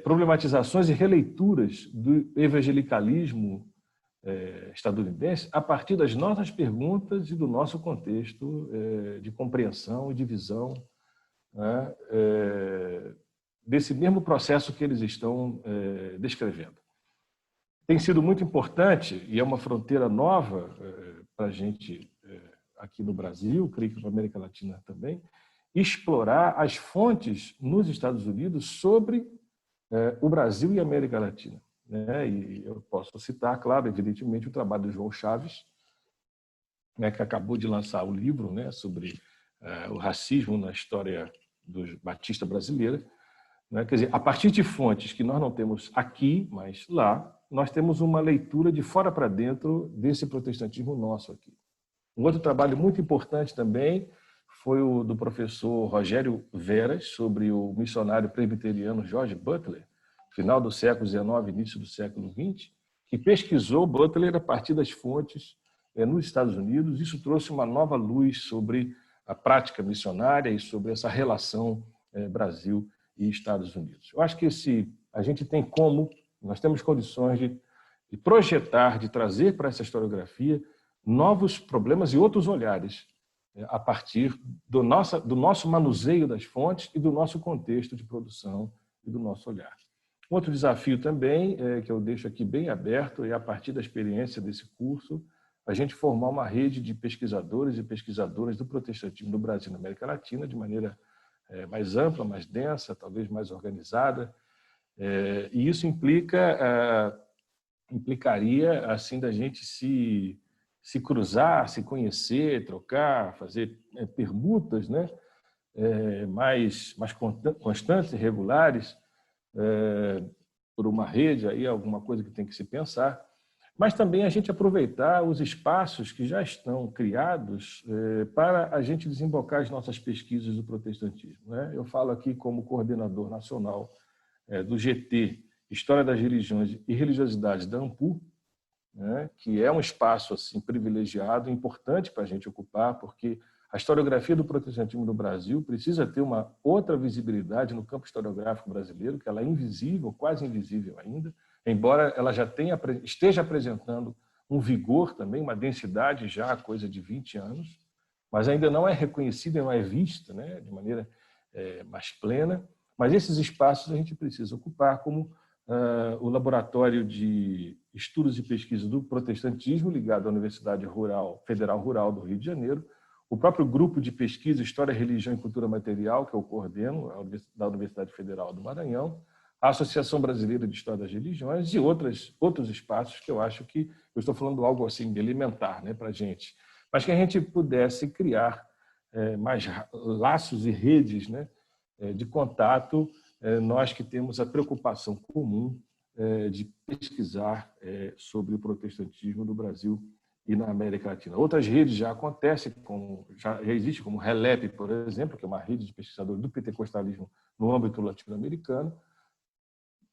Problematizações e releituras do evangelicalismo estadunidense a partir das nossas perguntas e do nosso contexto de compreensão e de visão, né, desse mesmo processo que eles estão descrevendo. Tem sido muito importante, e é uma fronteira nova para a gente aqui no Brasil, creio que na América Latina também, explorar as fontes nos Estados Unidos sobre o Brasil e a América Latina, né? E eu posso citar, claro, evidentemente, o trabalho do João Chaves, né, que acabou de lançar o livro, né, sobre o racismo na história dos batista brasileira, né? Quer dizer, a partir de fontes que nós não temos aqui, mas lá, nós temos uma leitura de fora para dentro desse protestantismo nosso aqui. Um outro trabalho muito importante também foi o do professor Rogério Veras, sobre o missionário presbiteriano George Butler, final do século XIX, início do século XX, que pesquisou Butler a partir das fontes nos Estados Unidos. Isso trouxe uma nova luz sobre a prática missionária e sobre essa relação Brasil e Estados Unidos. Eu acho que a gente tem nós temos condições de projetar, de trazer para essa historiografia novos problemas e outros olhares a partir do nosso manuseio das fontes e do nosso contexto de produção e do nosso olhar. Outro desafio também, que eu deixo aqui bem aberto, é a partir da experiência desse curso, a gente formar uma rede de pesquisadores e pesquisadoras do protestantismo no Brasil e na América Latina de maneira mais ampla, mais densa, talvez mais organizada. E isso implicaria assim da gente se cruzar, se conhecer, trocar, fazer permutas, né, mais constantes e regulares, por uma rede, aí alguma coisa que tem que se pensar, mas também a gente aproveitar os espaços que já estão criados para a gente desembocar as nossas pesquisas do protestantismo, né? Eu falo aqui como coordenador nacional do GT, História das Religiões e Religiosidades da AMPU, né, que é um espaço assim privilegiado, importante para a gente ocupar, porque a historiografia do protestantismo no Brasil precisa ter uma outra visibilidade no campo historiográfico brasileiro, que ela é invisível, quase invisível ainda, embora ela já esteja apresentando um vigor também, uma densidade já há coisa de 20 anos, mas ainda não é reconhecida, não é vista, né, de maneira mais plena. Mas esses espaços a gente precisa ocupar, como o Laboratório de Estudos e Pesquisa do Protestantismo, ligado à Universidade Federal Rural do Rio de Janeiro, o próprio Grupo de Pesquisa História, Religião e Cultura Material, que eu coordeno, da Universidade Federal do Maranhão, a Associação Brasileira de História das Religiões e outros espaços que eu acho que, eu estou falando algo assim elementar, né, para a gente, mas que a gente pudesse criar mais laços e redes, né, de contato, nós que temos a preocupação comum de pesquisar sobre o protestantismo no Brasil e na América Latina. Outras redes já acontecem, já existe, como o RELEP, por exemplo, que é uma rede de pesquisadores do pentecostalismo no âmbito latino-americano,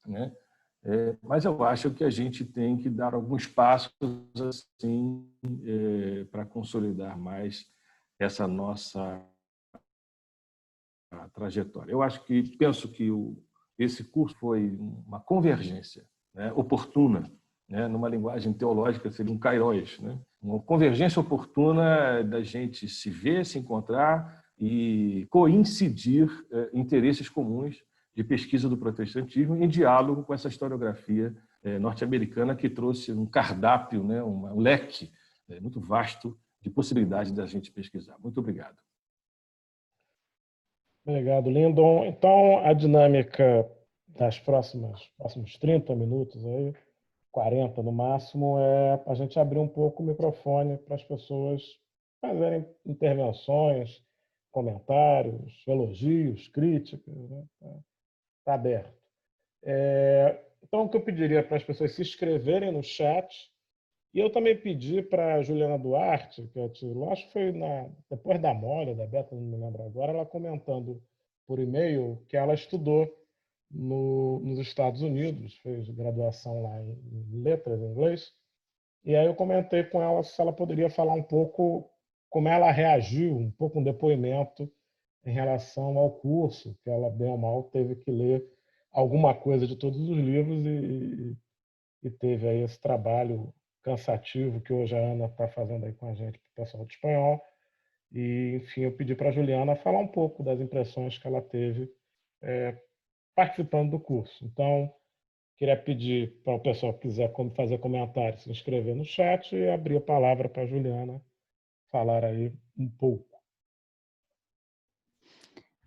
né? Mas eu acho que a gente tem que dar alguns passos assim para consolidar mais essa nossa trajetória. Eu penso que esse curso foi uma convergência, né, oportuna, né, numa linguagem teológica seria um kairos, né, uma convergência oportuna da gente se ver, se encontrar e coincidir interesses comuns de pesquisa do protestantismo em diálogo com essa historiografia norte-americana que trouxe um cardápio, né, um leque muito vasto de possibilidades da gente pesquisar. Muito obrigado. Obrigado, Lyndon. Então, a dinâmica das próximos 30 minutos, aí, 40 no máximo, é a gente abrir um pouco o microfone para as pessoas fazerem intervenções, comentários, elogios, críticas. Né? Está aberto. Então, o que eu pediria para as pessoas se inscreverem no chat, e eu também pedi para a Juliana Duarte, que eu acho que foi depois da Mólia, da Beta, não me lembro agora, ela comentando por e-mail que ela estudou nos Estados Unidos, fez graduação lá em letras em inglês, e aí eu comentei com ela se ela poderia falar um pouco como ela reagiu, um pouco um depoimento em relação ao curso, que ela, bem ou mal, teve que ler alguma coisa de todos os livros e teve aí esse trabalho cansativo que hoje a Ana está fazendo aí com a gente, para o pessoal de espanhol. E, enfim, eu pedi para a Juliana falar um pouco das impressões que ela teve participando do curso. Então, queria pedir para o pessoal que quiser fazer comentário, se inscrever no chat e abrir a palavra para a Juliana falar aí um pouco.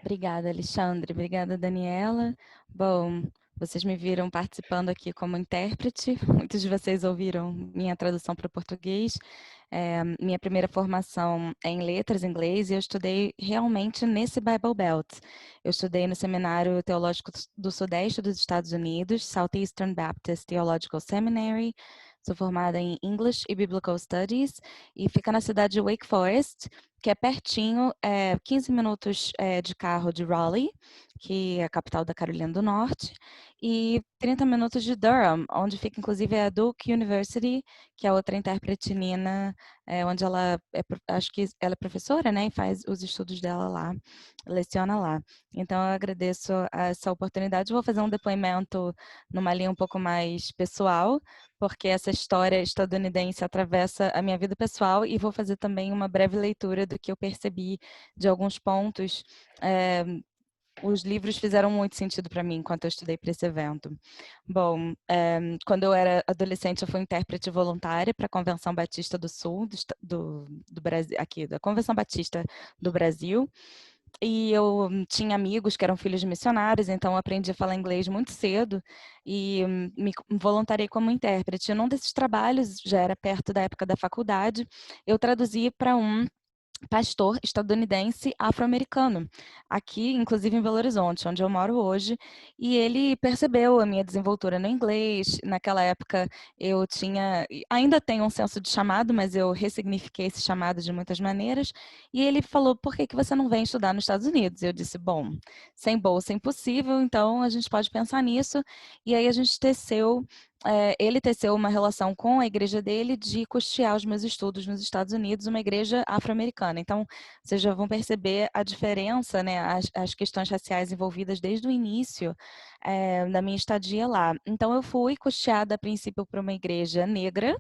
Obrigada, Alexandre. Obrigada, Daniela. Bom, vocês me viram participando aqui como intérprete. Muitos de vocês ouviram minha tradução para o português. Minha primeira formação é em letras em inglês e eu estudei realmente nesse Bible Belt. Eu estudei no Seminário Teológico do Sudeste dos Estados Unidos, Southeastern Baptist Theological Seminary. Sou formada em English e Biblical Studies e fica na cidade de Wake Forest, que é pertinho, 15 minutos de carro de Raleigh, que é a capital da Carolina do Norte, e 30 minutos de Durham, onde fica inclusive a Duke University, que é outra intérprete Nina, onde ela acho que ela é professora, né, e faz os estudos dela lá, leciona lá. Então eu agradeço essa oportunidade. Vou fazer um depoimento numa linha um pouco mais pessoal, porque essa história estadunidense atravessa a minha vida pessoal, e vou fazer também uma breve leitura do que eu percebi de alguns pontos. Os livros fizeram muito sentido para mim enquanto eu estudei para esse evento. Bom, quando eu era adolescente, eu fui intérprete voluntária para a Convenção Batista do Sul, do Brasil, aqui, da Convenção Batista do Brasil. E eu tinha amigos que eram filhos de missionários, então eu aprendi a falar inglês muito cedo e me voluntariei como intérprete. Num desses trabalhos, já era perto da época da faculdade, eu traduzi para um pastor estadunidense afro-americano, aqui, inclusive em Belo Horizonte, onde eu moro hoje, e ele percebeu a minha desenvoltura no inglês. Naquela época eu ainda tenho um senso de chamado, mas eu ressignifiquei esse chamado de muitas maneiras, e ele falou: por que você não vem estudar nos Estados Unidos? Eu disse: bom, sem bolsa é impossível, então a gente pode pensar nisso, e aí a gente teceu ele teceu uma relação com a igreja dele de custear os meus estudos nos Estados Unidos, uma igreja afro-americana. Então, vocês já vão perceber a diferença, né, as questões raciais envolvidas desde o início da minha estadia lá. Então, eu fui custeada, a princípio, por uma igreja negra,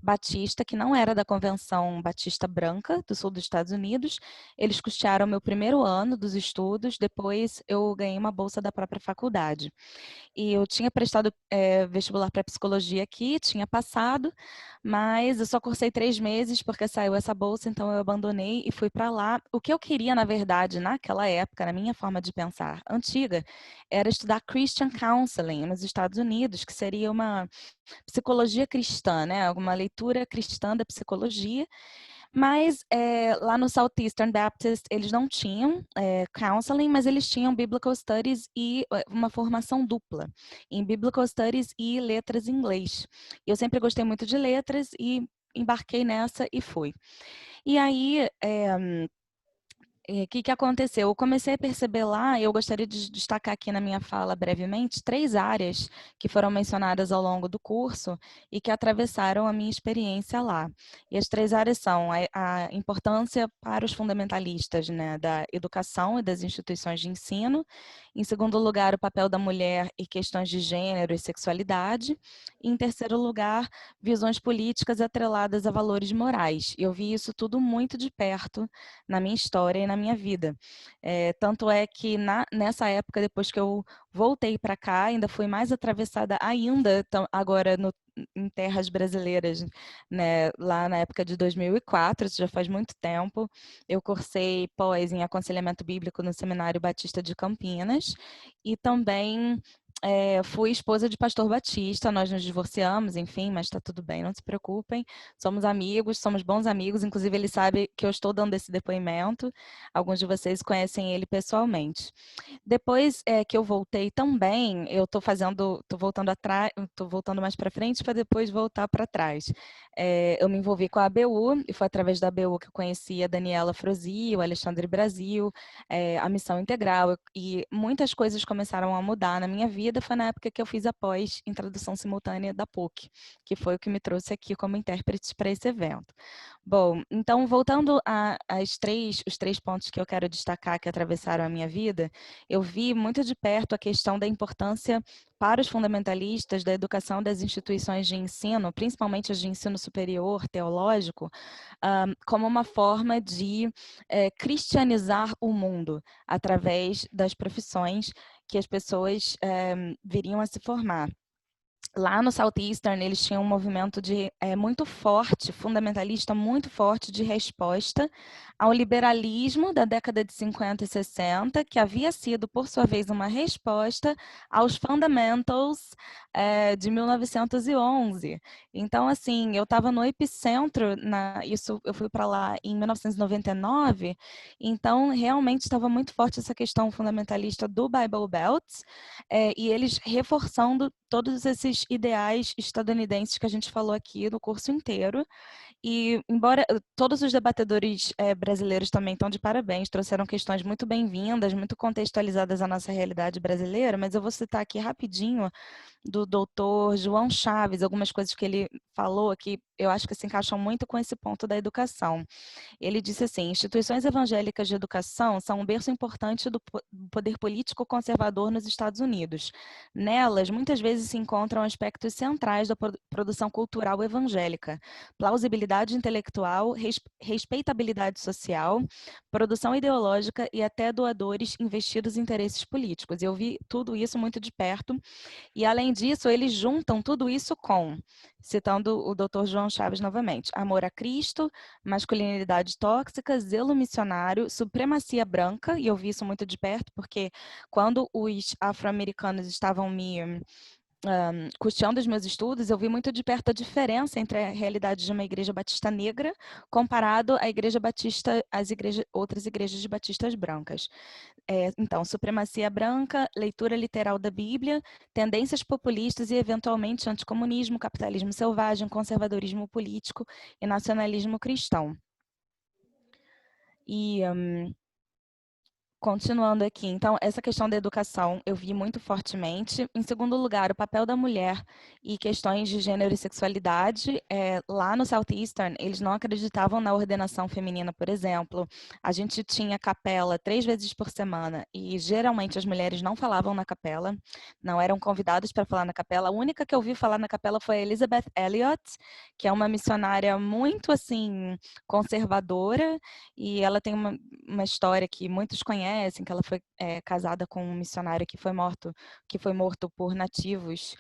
batista, que não era da Convenção Batista Branca, do sul dos Estados Unidos. Eles custearam meu primeiro ano dos estudos, depois eu ganhei uma bolsa da própria faculdade. E eu tinha prestado vestibular para psicologia aqui, tinha passado, mas eu só cursei 3 meses porque saiu essa bolsa, então eu abandonei e fui para lá. O que eu queria, na verdade, naquela época, na minha forma de pensar antiga, era estudar Christian Counseling nos Estados Unidos, que seria uma psicologia cristã, né? Alguma leitura cristã da psicologia. Mas lá no Southeastern Baptist eles não tinham counseling, mas eles tinham Biblical Studies e uma formação dupla em Biblical Studies e letras em inglês. Eu sempre gostei muito de letras e embarquei nessa e fui. E aí, o que aconteceu? Eu comecei a perceber lá, eu gostaria de destacar aqui na minha fala brevemente, 3 áreas que foram mencionadas ao longo do curso e que atravessaram a minha experiência lá. E as 3 áreas são a importância para os fundamentalistas, né, da educação e das instituições de ensino. Em segundo lugar, o papel da mulher e questões de gênero e sexualidade. E em terceiro lugar, visões políticas atreladas a valores morais. E eu vi isso tudo muito de perto na minha história e na minha vida. Tanto é que nessa época, depois que eu voltei para cá, ainda fui mais atravessada ainda, agora em terras brasileiras, né? Lá na época de 2004, isso já faz muito tempo. Eu cursei pós em aconselhamento bíblico no Seminário Batista de Campinas e também fui esposa de pastor batista, nós nos divorciamos, enfim, mas está tudo bem, não se preocupem. Somos amigos, somos bons amigos, inclusive ele sabe que eu estou dando esse depoimento. Alguns de vocês conhecem ele pessoalmente. Depois que eu voltei também, eu estou voltando atrás, estou voltando mais para frente para depois voltar para trás. Eu me envolvi com a ABU, e foi através da ABU que eu conheci a Daniela Frosi, o Alexandre Brasil, a Missão Integral, e muitas coisas começaram a mudar na minha vida. Foi na época que eu fiz a pós em tradução simultânea da PUC, que foi o que me trouxe aqui como intérprete para esse evento. Bom, então voltando os 3 pontos que eu quero destacar que atravessaram a minha vida, eu vi muito de perto a questão da importância para os fundamentalistas da educação das instituições de ensino, principalmente as de ensino superior, teológico, como uma forma de cristianizar o mundo através das profissões que as pessoas viriam a se formar. Lá no Southeastern, eles tinham um movimento muito forte, fundamentalista, muito forte, de resposta ao liberalismo da década de 50 e 60, que havia sido, por sua vez, uma resposta aos fundamentals de 1911. Então, assim, eu estava no epicentro, eu fui para lá em 1999, então, realmente estava muito forte essa questão fundamentalista do Bible Belt, e eles reforçando todos esses ideais estadunidenses que a gente falou aqui no curso inteiro. E, embora todos os debatedores brasileiros também estão de parabéns, trouxeram questões muito bem-vindas, muito contextualizadas à nossa realidade brasileira, mas eu vou citar aqui rapidinho do doutor João Chaves, algumas coisas que ele falou que eu acho que se encaixam muito com esse ponto da educação. Ele disse assim: instituições evangélicas de educação são um berço importante do poder político conservador nos Estados Unidos. Nelas, muitas vezes se encontram aspectos centrais da produção cultural evangélica: plausibilidade intelectual, respeitabilidade social, produção ideológica e até doadores investidos em interesses políticos. Eu vi tudo isso muito de perto. E, além disso, eles juntam tudo isso com, citando o Dr. João Chaves novamente, amor a Cristo, masculinidade tóxica, zelo missionário, supremacia branca, e eu vi isso muito de perto, porque quando os afro-americanos estavam me custeando os meus estudos, eu vi muito de perto a diferença entre a realidade de uma igreja batista negra comparado à igreja batista, outras igrejas de batistas brancas. Então, supremacia branca, leitura literal da Bíblia, tendências populistas e, eventualmente, anticomunismo, capitalismo selvagem, conservadorismo político e nacionalismo cristão. E Continuando aqui, então, essa questão da educação eu vi muito fortemente. Em segundo lugar, o papel da mulher e questões de gênero e sexualidade. Lá no Southeastern, eles não acreditavam na ordenação feminina, por exemplo. A gente tinha capela 3 vezes por semana e geralmente as mulheres não falavam na capela, não eram convidadas para falar na capela. A única que eu vi falar na capela foi a Elizabeth Elliot, que é uma missionária muito, assim, conservadora, e ela tem uma história que muitos conhecem, que ela foi casada com um missionário que foi morto por nativos,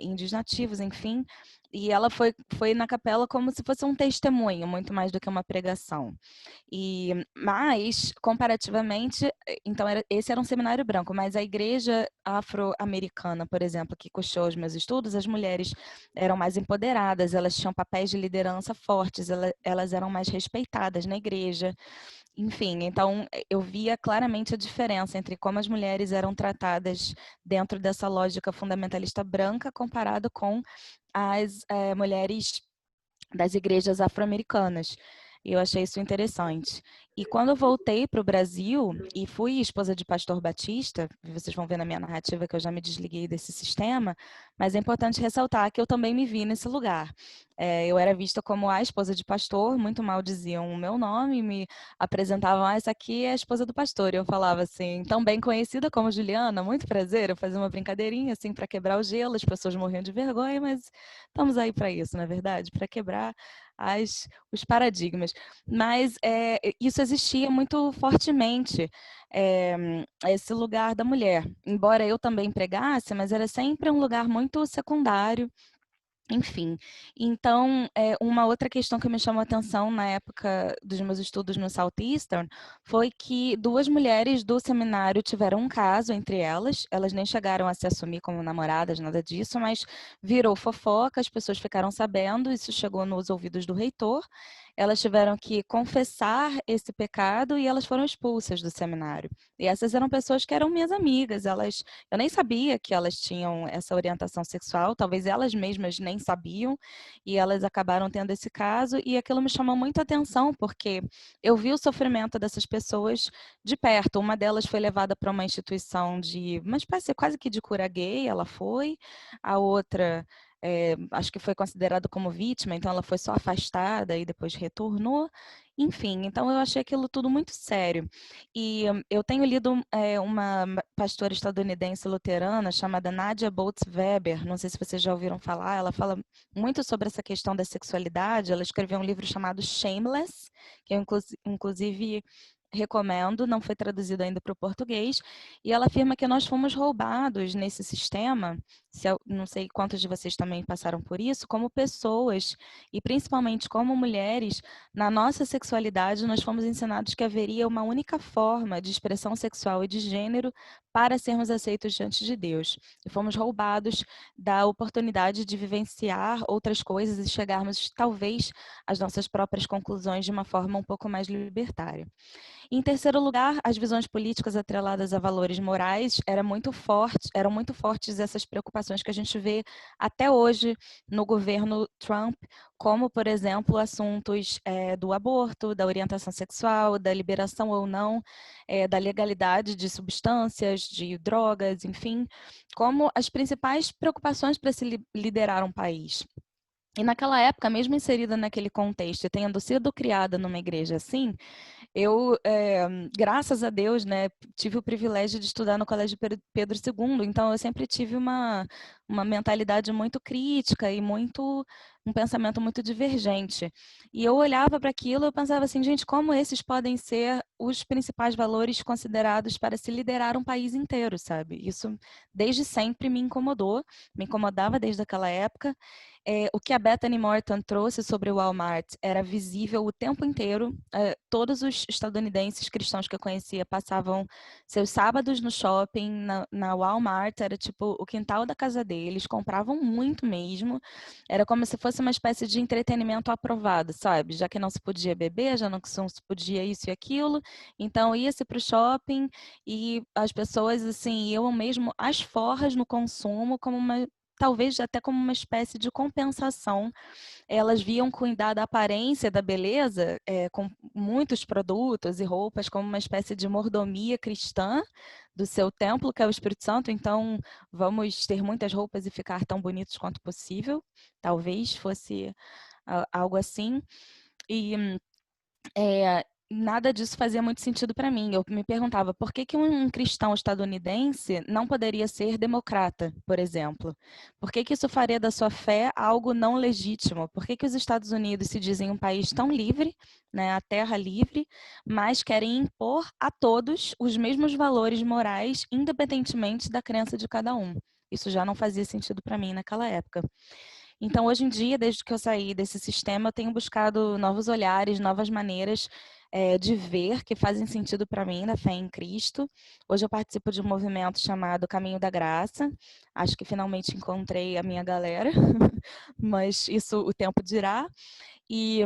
índios nativos, enfim, e ela foi na capela como se fosse um testemunho, muito mais do que uma pregação. Mas, comparativamente, então esse era um seminário branco, mas a igreja afro-americana, por exemplo, que custeou os meus estudos, as mulheres eram mais empoderadas, elas tinham papéis de liderança fortes, elas eram mais respeitadas na igreja. Enfim, então eu via claramente a diferença entre como as mulheres eram tratadas dentro dessa lógica fundamentalista branca comparado com as mulheres das igrejas afro-americanas. E eu achei isso interessante. E quando eu voltei para o Brasil e fui esposa de pastor batista, vocês vão ver na minha narrativa que eu já me desliguei desse sistema, mas é importante ressaltar que eu também me vi nesse lugar. Eu era vista como a esposa de pastor, muito mal diziam o meu nome, me apresentavam, essa aqui é a esposa do pastor. E eu falava assim, também conhecida como Juliana, muito prazer. Eu fazia uma brincadeirinha assim para quebrar o gelo, as pessoas morriam de vergonha, mas estamos aí para isso, na verdade, para quebrar os paradigmas. Mas isso existia muito fortemente, esse lugar da mulher. Embora eu também pregasse, mas era sempre um lugar muito secundário. Enfim, então, uma outra questão que me chamou a atenção na época dos meus estudos no Southeastern foi que 2 mulheres do seminário tiveram um caso entre elas nem chegaram a se assumir como namoradas, nada disso, mas virou fofoca, as pessoas ficaram sabendo, isso chegou nos ouvidos do reitor, elas tiveram que confessar esse pecado e elas foram expulsas do seminário. E essas eram pessoas que eram minhas amigas, eu nem sabia que elas tinham essa orientação sexual, talvez elas mesmas nem sabiam, e elas acabaram tendo esse caso, e aquilo me chamou muita atenção, porque eu vi o sofrimento dessas pessoas de perto. Uma delas foi levada para uma instituição uma espécie quase que de cura gay, ela foi, a outra acho que foi considerada como vítima, então ela foi só afastada e depois retornou. Enfim, então eu achei aquilo tudo muito sério. E eu tenho lido uma pastora estadunidense luterana chamada Nadia Bolz-Weber, não sei se vocês já ouviram falar, ela fala muito sobre essa questão da sexualidade, ela escreveu um livro chamado Shameless, que eu inclusive recomendo, não foi traduzido ainda para o português, e ela afirma que nós fomos roubados nesse sistema, não sei quantos de vocês também passaram por isso, como pessoas, e principalmente como mulheres, na nossa sexualidade nós fomos ensinados que haveria uma única forma de expressão sexual e de gênero para sermos aceitos diante de Deus. E fomos roubados da oportunidade de vivenciar outras coisas e chegarmos, talvez, às nossas próprias conclusões de uma forma um pouco mais libertária. Em terceiro lugar, as visões políticas atreladas a valores morais eram muito fortes essas preocupações que a gente vê até hoje no governo Trump, como, por exemplo, assuntos do aborto, da orientação sexual, da liberação ou não, da legalidade de substâncias, de drogas, enfim, como as principais preocupações para se liderar um país. E naquela época, mesmo inserida naquele contexto e tendo sido criada numa igreja assim, eu, graças a Deus, né, tive o privilégio de estudar no Colégio Pedro II, então eu sempre tive uma mentalidade muito crítica e um pensamento muito divergente. E eu olhava para aquilo e pensava assim, gente, como esses podem ser os principais valores considerados para se liderar um país inteiro, sabe? Isso desde sempre me incomodava desde aquela época. O que a Bethany Morton trouxe sobre o Walmart era visível o tempo inteiro. Todos os estadunidenses cristãos que eu conhecia passavam seus sábados no shopping, na Walmart, era tipo o quintal da casa deles, compravam muito mesmo. Era como se fosse uma espécie de entretenimento aprovado, sabe? Já que não se podia beber, já não se podia isso e aquilo, então ia-se para o shopping e as pessoas, assim, iam mesmo às forras no consumo como talvez até como uma espécie de compensação. Elas viam cuidar da aparência, da beleza, muitos produtos e roupas como uma espécie de mordomia cristã do seu templo, que é o Espírito Santo, então vamos ter muitas roupas e ficar tão bonitos quanto possível. Talvez fosse algo assim. E nada disso fazia muito sentido para mim. Eu me perguntava por que um cristão estadunidense não poderia ser democrata, por exemplo? Por que isso faria da sua fé algo não legítimo? Por que os Estados Unidos se dizem um país tão livre, né, a terra livre, mas querem impor a todos os mesmos valores morais, independentemente da crença de cada um? Isso já não fazia sentido para mim naquela época. Então, hoje em dia, desde que eu saí desse sistema, eu tenho buscado novos olhares, novas maneiras de ver que fazem sentido para mim na fé em Cristo. Hoje eu participo de um movimento chamado Caminho da Graça. Acho que finalmente encontrei a minha galera, mas isso o tempo dirá. E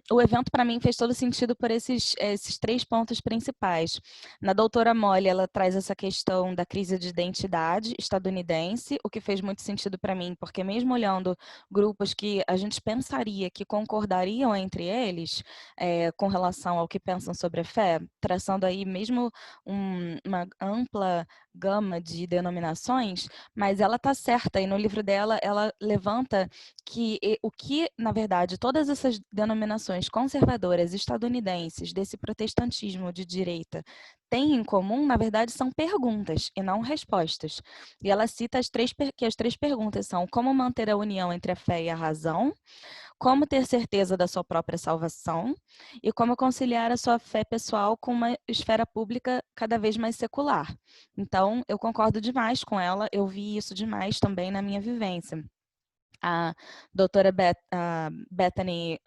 o evento, para mim, fez todo sentido por esses 3 pontos principais. Na Doutora Molly, ela traz essa questão da crise de identidade estadunidense, o que fez muito sentido para mim, porque mesmo olhando grupos que a gente pensaria que concordariam entre eles com relação ao que pensam sobre a fé, traçando aí mesmo uma ampla gama de denominações, mas ela está certa, e no livro dela, ela levanta que o que, na verdade, todas essas denominações conservadoras estadunidenses desse protestantismo de direita têm em comum, na verdade, são perguntas e não respostas. E ela cita que as 3 perguntas são: como manter a união entre a fé e a razão, como ter certeza da sua própria salvação e como conciliar a sua fé pessoal com uma esfera pública cada vez mais secular. Então, eu concordo demais com ela, eu vi isso demais também na minha vivência. A doutora Bethany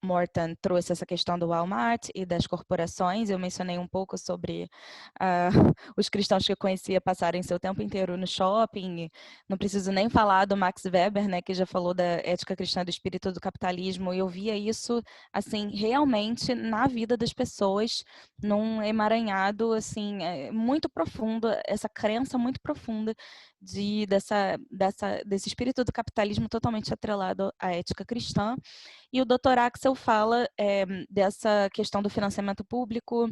Morton trouxe essa questão do Walmart e das corporações. Eu mencionei um pouco sobre os cristãos que eu conhecia passarem seu tempo inteiro no shopping. Não preciso nem falar do Max Weber, né, que já falou da ética cristã do espírito do capitalismo. E eu via isso, assim, realmente na vida das pessoas, num emaranhado, assim, muito profundo, essa crença muito profunda desse espírito do capitalismo totalmente atrelado à ética cristã. E o Dr. Axel fala dessa questão do financiamento público,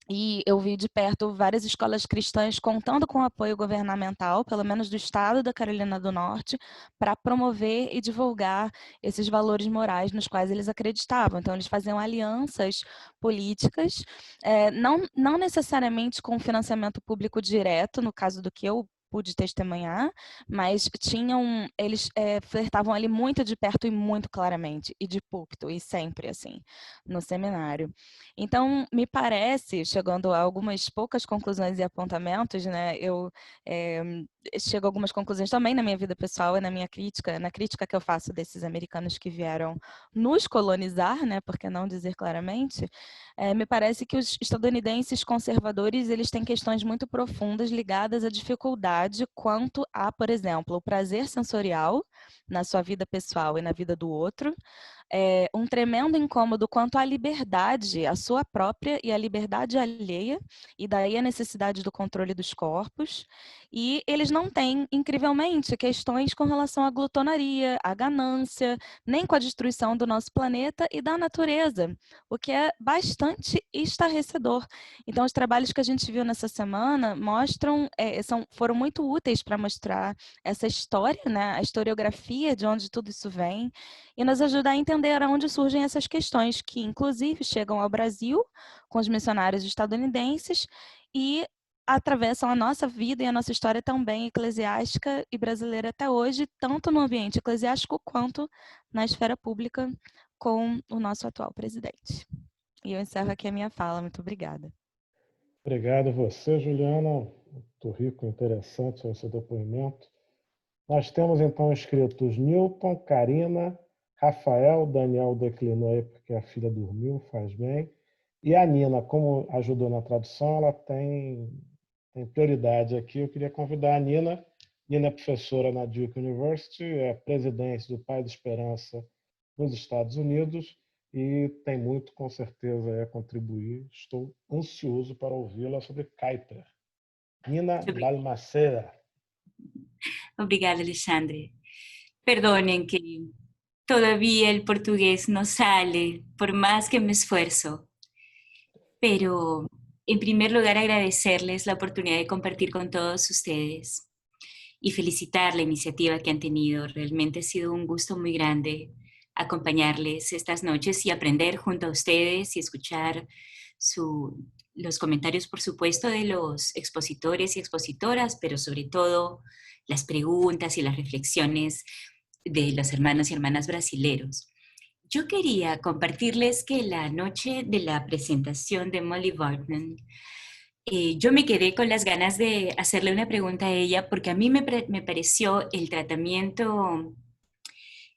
e eu vi de perto várias escolas cristãs contando com apoio governamental, pelo menos do estado da Carolina do Norte, para promover e divulgar esses valores morais nos quais eles acreditavam. Então, eles faziam alianças políticas, não necessariamente com financiamento público direto, no caso do que eu pude testemunhar, mas eles flertavam ali muito de perto e muito claramente, e de púlpito, e sempre assim, no seminário. Então, me parece, chegando a algumas poucas conclusões e apontamentos, né, eu chego a algumas conclusões também na minha vida pessoal e na minha crítica, na crítica que eu faço desses americanos que vieram nos colonizar, né, por que não dizer claramente, me parece que os estadunidenses conservadores, eles têm questões muito profundas ligadas à dificuldade quanto a, por exemplo, o prazer sensorial na sua vida pessoal e na vida do outro, um tremendo incômodo quanto à liberdade, a sua própria e a liberdade alheia, e daí a necessidade do controle dos corpos. E eles não têm, incrivelmente, questões com relação à glutonaria, à ganância, nem com a destruição do nosso planeta e da natureza, o que é bastante estarrecedor. Então, os trabalhos que a gente viu nessa semana mostram, foram muito úteis para mostrar essa história, né, a historiografia de onde tudo isso vem, e nos ajudar a entender aonde surgem essas questões, que inclusive chegam ao Brasil com os missionários estadunidenses e atravessam a nossa vida e a nossa história também eclesiástica e brasileira até hoje, tanto no ambiente eclesiástico quanto na esfera pública com o nosso atual presidente. E eu encerro aqui a minha fala. Muito obrigada. Obrigado a você, Juliana. Muito rico e interessante o seu depoimento. Nós temos, então, inscritos Newton, Karina, Rafael, Daniel declinou aí porque a filha dormiu, faz bem. E a Nina, como ajudou na tradução, ela tem prioridade aqui. Eu queria convidar a Nina. Nina é professora na Duke University, é presidente do Pai da Esperança nos Estados Unidos e tem muito, com certeza, a contribuir. Estou ansioso para ouvi-la sobre Kuyper. Nina Balmaceda. Obrigada, Alexandre. Perdonem que todavía el portugués no sale, por más que me esfuerzo. Pero en primer lugar agradecerles la oportunidad de compartir con todos ustedes y felicitar la iniciativa que han tenido. Realmente ha sido un gusto muy grande acompañarles estas noches y aprender junto a ustedes y escuchar los comentarios, por supuesto, de los expositores y expositoras, pero sobre todo las preguntas y las reflexiones de los hermanos y hermanas brasileros. Yo quería compartirles que la noche de la presentación de Molly Burton, yo me quedé con las ganas de hacerle una pregunta a ella porque a mí me pareció el tratamiento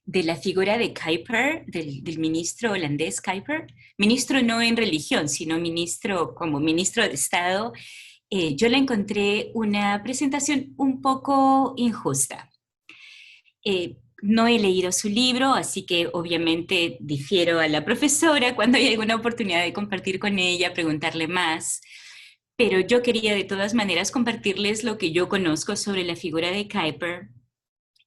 de la figura de Kuyper, del ministro holandés Kuyper, ministro no en religión, sino ministro como ministro de Estado. Yo le encontré una presentación un poco injusta. No he leído su libro, así que obviamente difiero a la profesora cuando hay alguna oportunidad de compartir con ella, preguntarle más. Pero yo quería de todas maneras compartirles lo que yo conozco sobre la figura de Kuyper,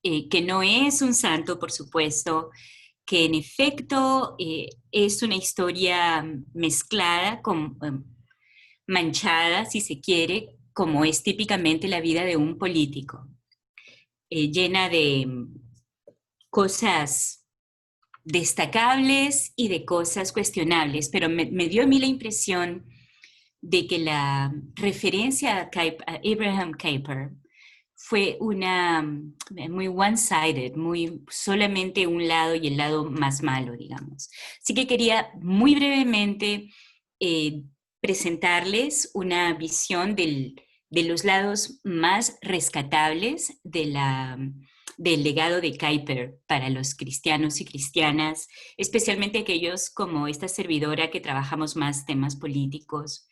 que no es un santo, por supuesto, que en efecto es una historia mezclada, manchada, si se quiere, como es típicamente la vida de un político, llena de cosas destacables y de cosas cuestionables, pero me dio a mí la impresión de que la referencia a Abraham Kuyper fue una muy one-sided, muy solamente un lado y el lado más malo, digamos. Así que quería muy brevemente presentarles una visión de los lados más rescatables del legado de Kuyper para los cristianos y cristianas, especialmente aquellos como esta servidora que trabajamos más temas políticos.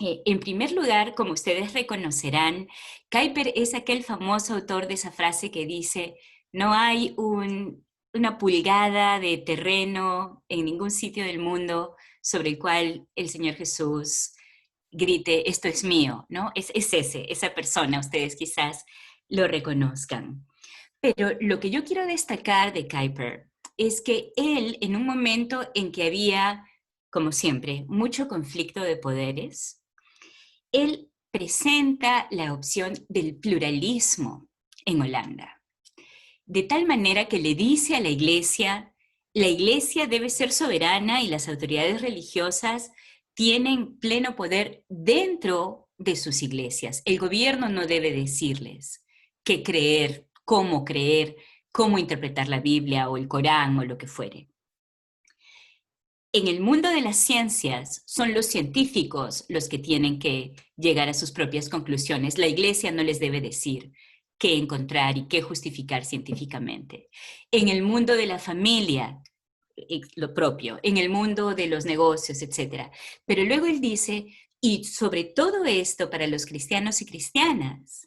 En primer lugar, como ustedes reconocerán, Kuyper es aquel famoso autor de esa frase que dice: no hay una pulgada de terreno en ningún sitio del mundo sobre el cual el Señor Jesús grite, esto es mío, ¿no? Es esa persona, ustedes quizás lo reconozcan. Pero lo que yo quiero destacar de Kuyper es que él, en un momento en que había, como siempre, mucho conflicto de poderes, él presenta la opción del pluralismo en Holanda, de tal manera que le dice a la iglesia debe ser soberana y las autoridades religiosas tienen pleno poder dentro de sus iglesias. El gobierno no debe decirles qué creer, cómo interpretar la Biblia o el Corán o lo que fuere. En el mundo de las ciencias son los científicos los que tienen que llegar a sus propias conclusiones. La iglesia no les debe decir qué encontrar y qué justificar científicamente. En el mundo de la familia, lo propio. En el mundo de los negocios, etc. Pero luego él dice, y sobre todo esto para los cristianos y cristianas,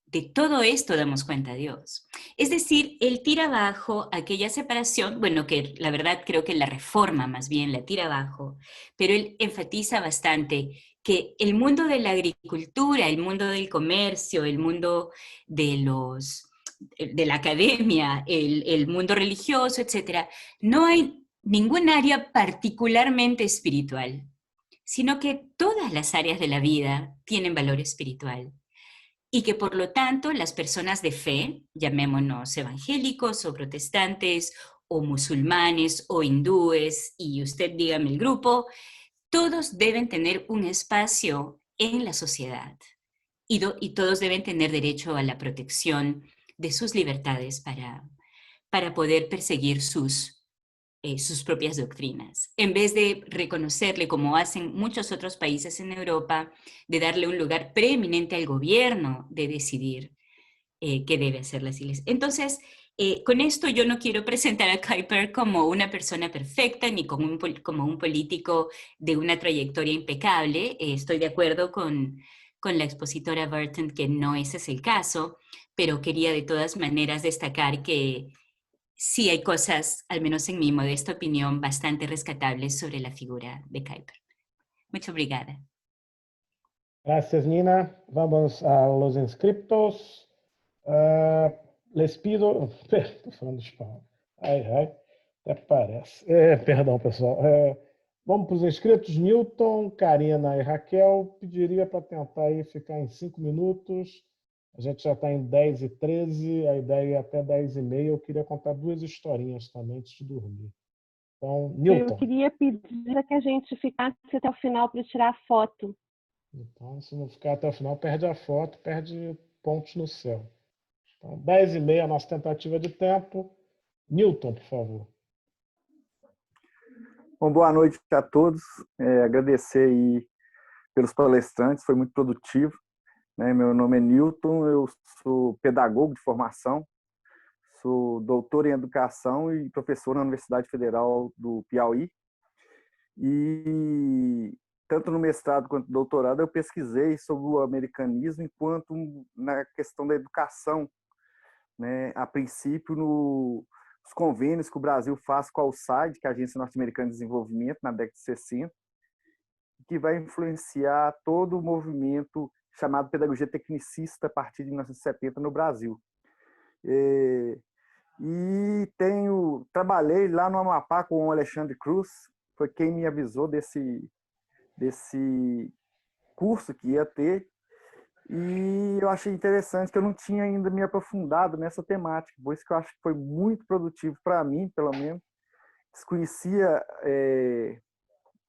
de todo esto damos cuenta a Dios. Es decir, él tira abajo aquella separación, bueno, que la verdad creo que la reforma más bien la tira abajo, pero él enfatiza bastante que el mundo de la agricultura, el mundo del comercio, el mundo de la academia, el mundo religioso, etcétera, no hay ningún área particularmente espiritual, sino que todas las áreas de la vida tienen valor espiritual. Y que por lo tanto las personas de fe, llamémonos evangélicos o protestantes o musulmanes o hindúes, y usted dígame el grupo, todos deben tener un espacio en la sociedad y todos deben tener derecho a la protección de sus libertades para poder perseguir sus propias doctrinas. En vez de reconocerle, como hacen muchos otros países en Europa, de darle un lugar preeminente al gobierno de decidir qué debe hacer las iglesias. Entonces, con esto yo no quiero presentar a Kuyper como una persona perfecta ni como un político de una trayectoria impecable. Estoy de acuerdo con la expositora Burton que no ese es el caso, pero quería de todas maneras destacar que sí hay cosas, al menos en mi modesta opinión, bastante rescatables sobre la figura de Kuyper. Muchas obrigada. Gracias, Nina. Vamos a los inscriptos. Les pido, estoy falando espanhol. Ai, até parece. Perdão, pessoal. Vamos para os inscritos. Newton, Karina e Raquel. Pediria para tentar aí ficar em 5 minutos. A gente já está em 10h13, a ideia é até 10h30. Eu queria contar 2 historinhas também antes de dormir. Então, Newton. Eu queria pedir que a gente ficasse até o final para tirar a foto. Então, se não ficar até o final, perde a foto, perde pontos no céu. Então, 10h30 a nossa tentativa de tempo. Newton, por favor. Bom, boa noite a todos. Agradecer aí pelos palestrantes, foi muito produtivo. Meu nome é Newton, eu sou pedagogo de formação, sou doutor em educação e professor na Universidade Federal do Piauí. E tanto no mestrado quanto no doutorado eu pesquisei sobre o americanismo enquanto na questão da educação, a princípio nos convênios que o Brasil faz com a USAID, que é a Agência Norte-Americana de Desenvolvimento, na década de 60, que vai influenciar todo o movimento chamado pedagogia tecnicista a partir de 1970 no Brasil. E trabalhei lá no Amapá com o Alexandre Cruz, foi quem me avisou desse curso que ia ter, e eu achei interessante que eu não tinha ainda me aprofundado nessa temática, por isso que eu acho que foi muito produtivo para mim, pelo menos. Desconhecia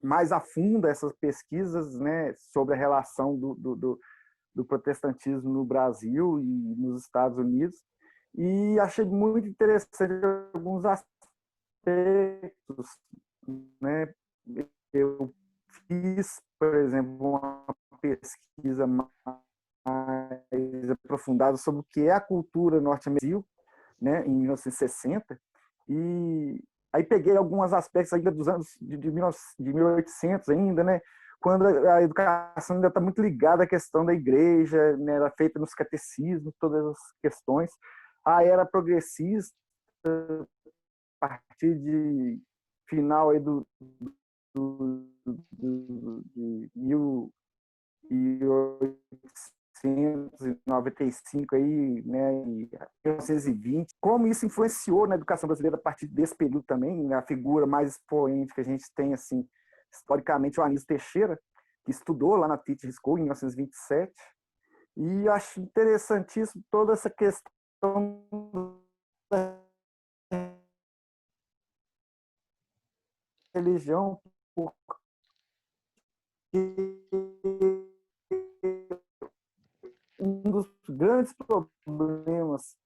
mais a fundo essas pesquisas, sobre a relação do protestantismo no Brasil e nos Estados Unidos, e achei muito interessante alguns aspectos. Eu fiz, por exemplo, uma pesquisa mais aprofundada sobre o que é a cultura norte-americana, em 1960, e aí peguei alguns aspectos ainda dos anos de 1800 ainda, quando a educação ainda está muito ligada à questão da igreja, era feita nos catecismos, todas as questões. A era progressista, a partir de final aí de 1895 aí, e 1920, como isso influenciou na educação brasileira a partir desse período também, a figura mais expoente que a gente tem, assim, historicamente, o Anísio Teixeira, que estudou lá na Teaching School em 1927, e acho interessantíssimo toda essa questão da religião, porque um dos grandes problemas,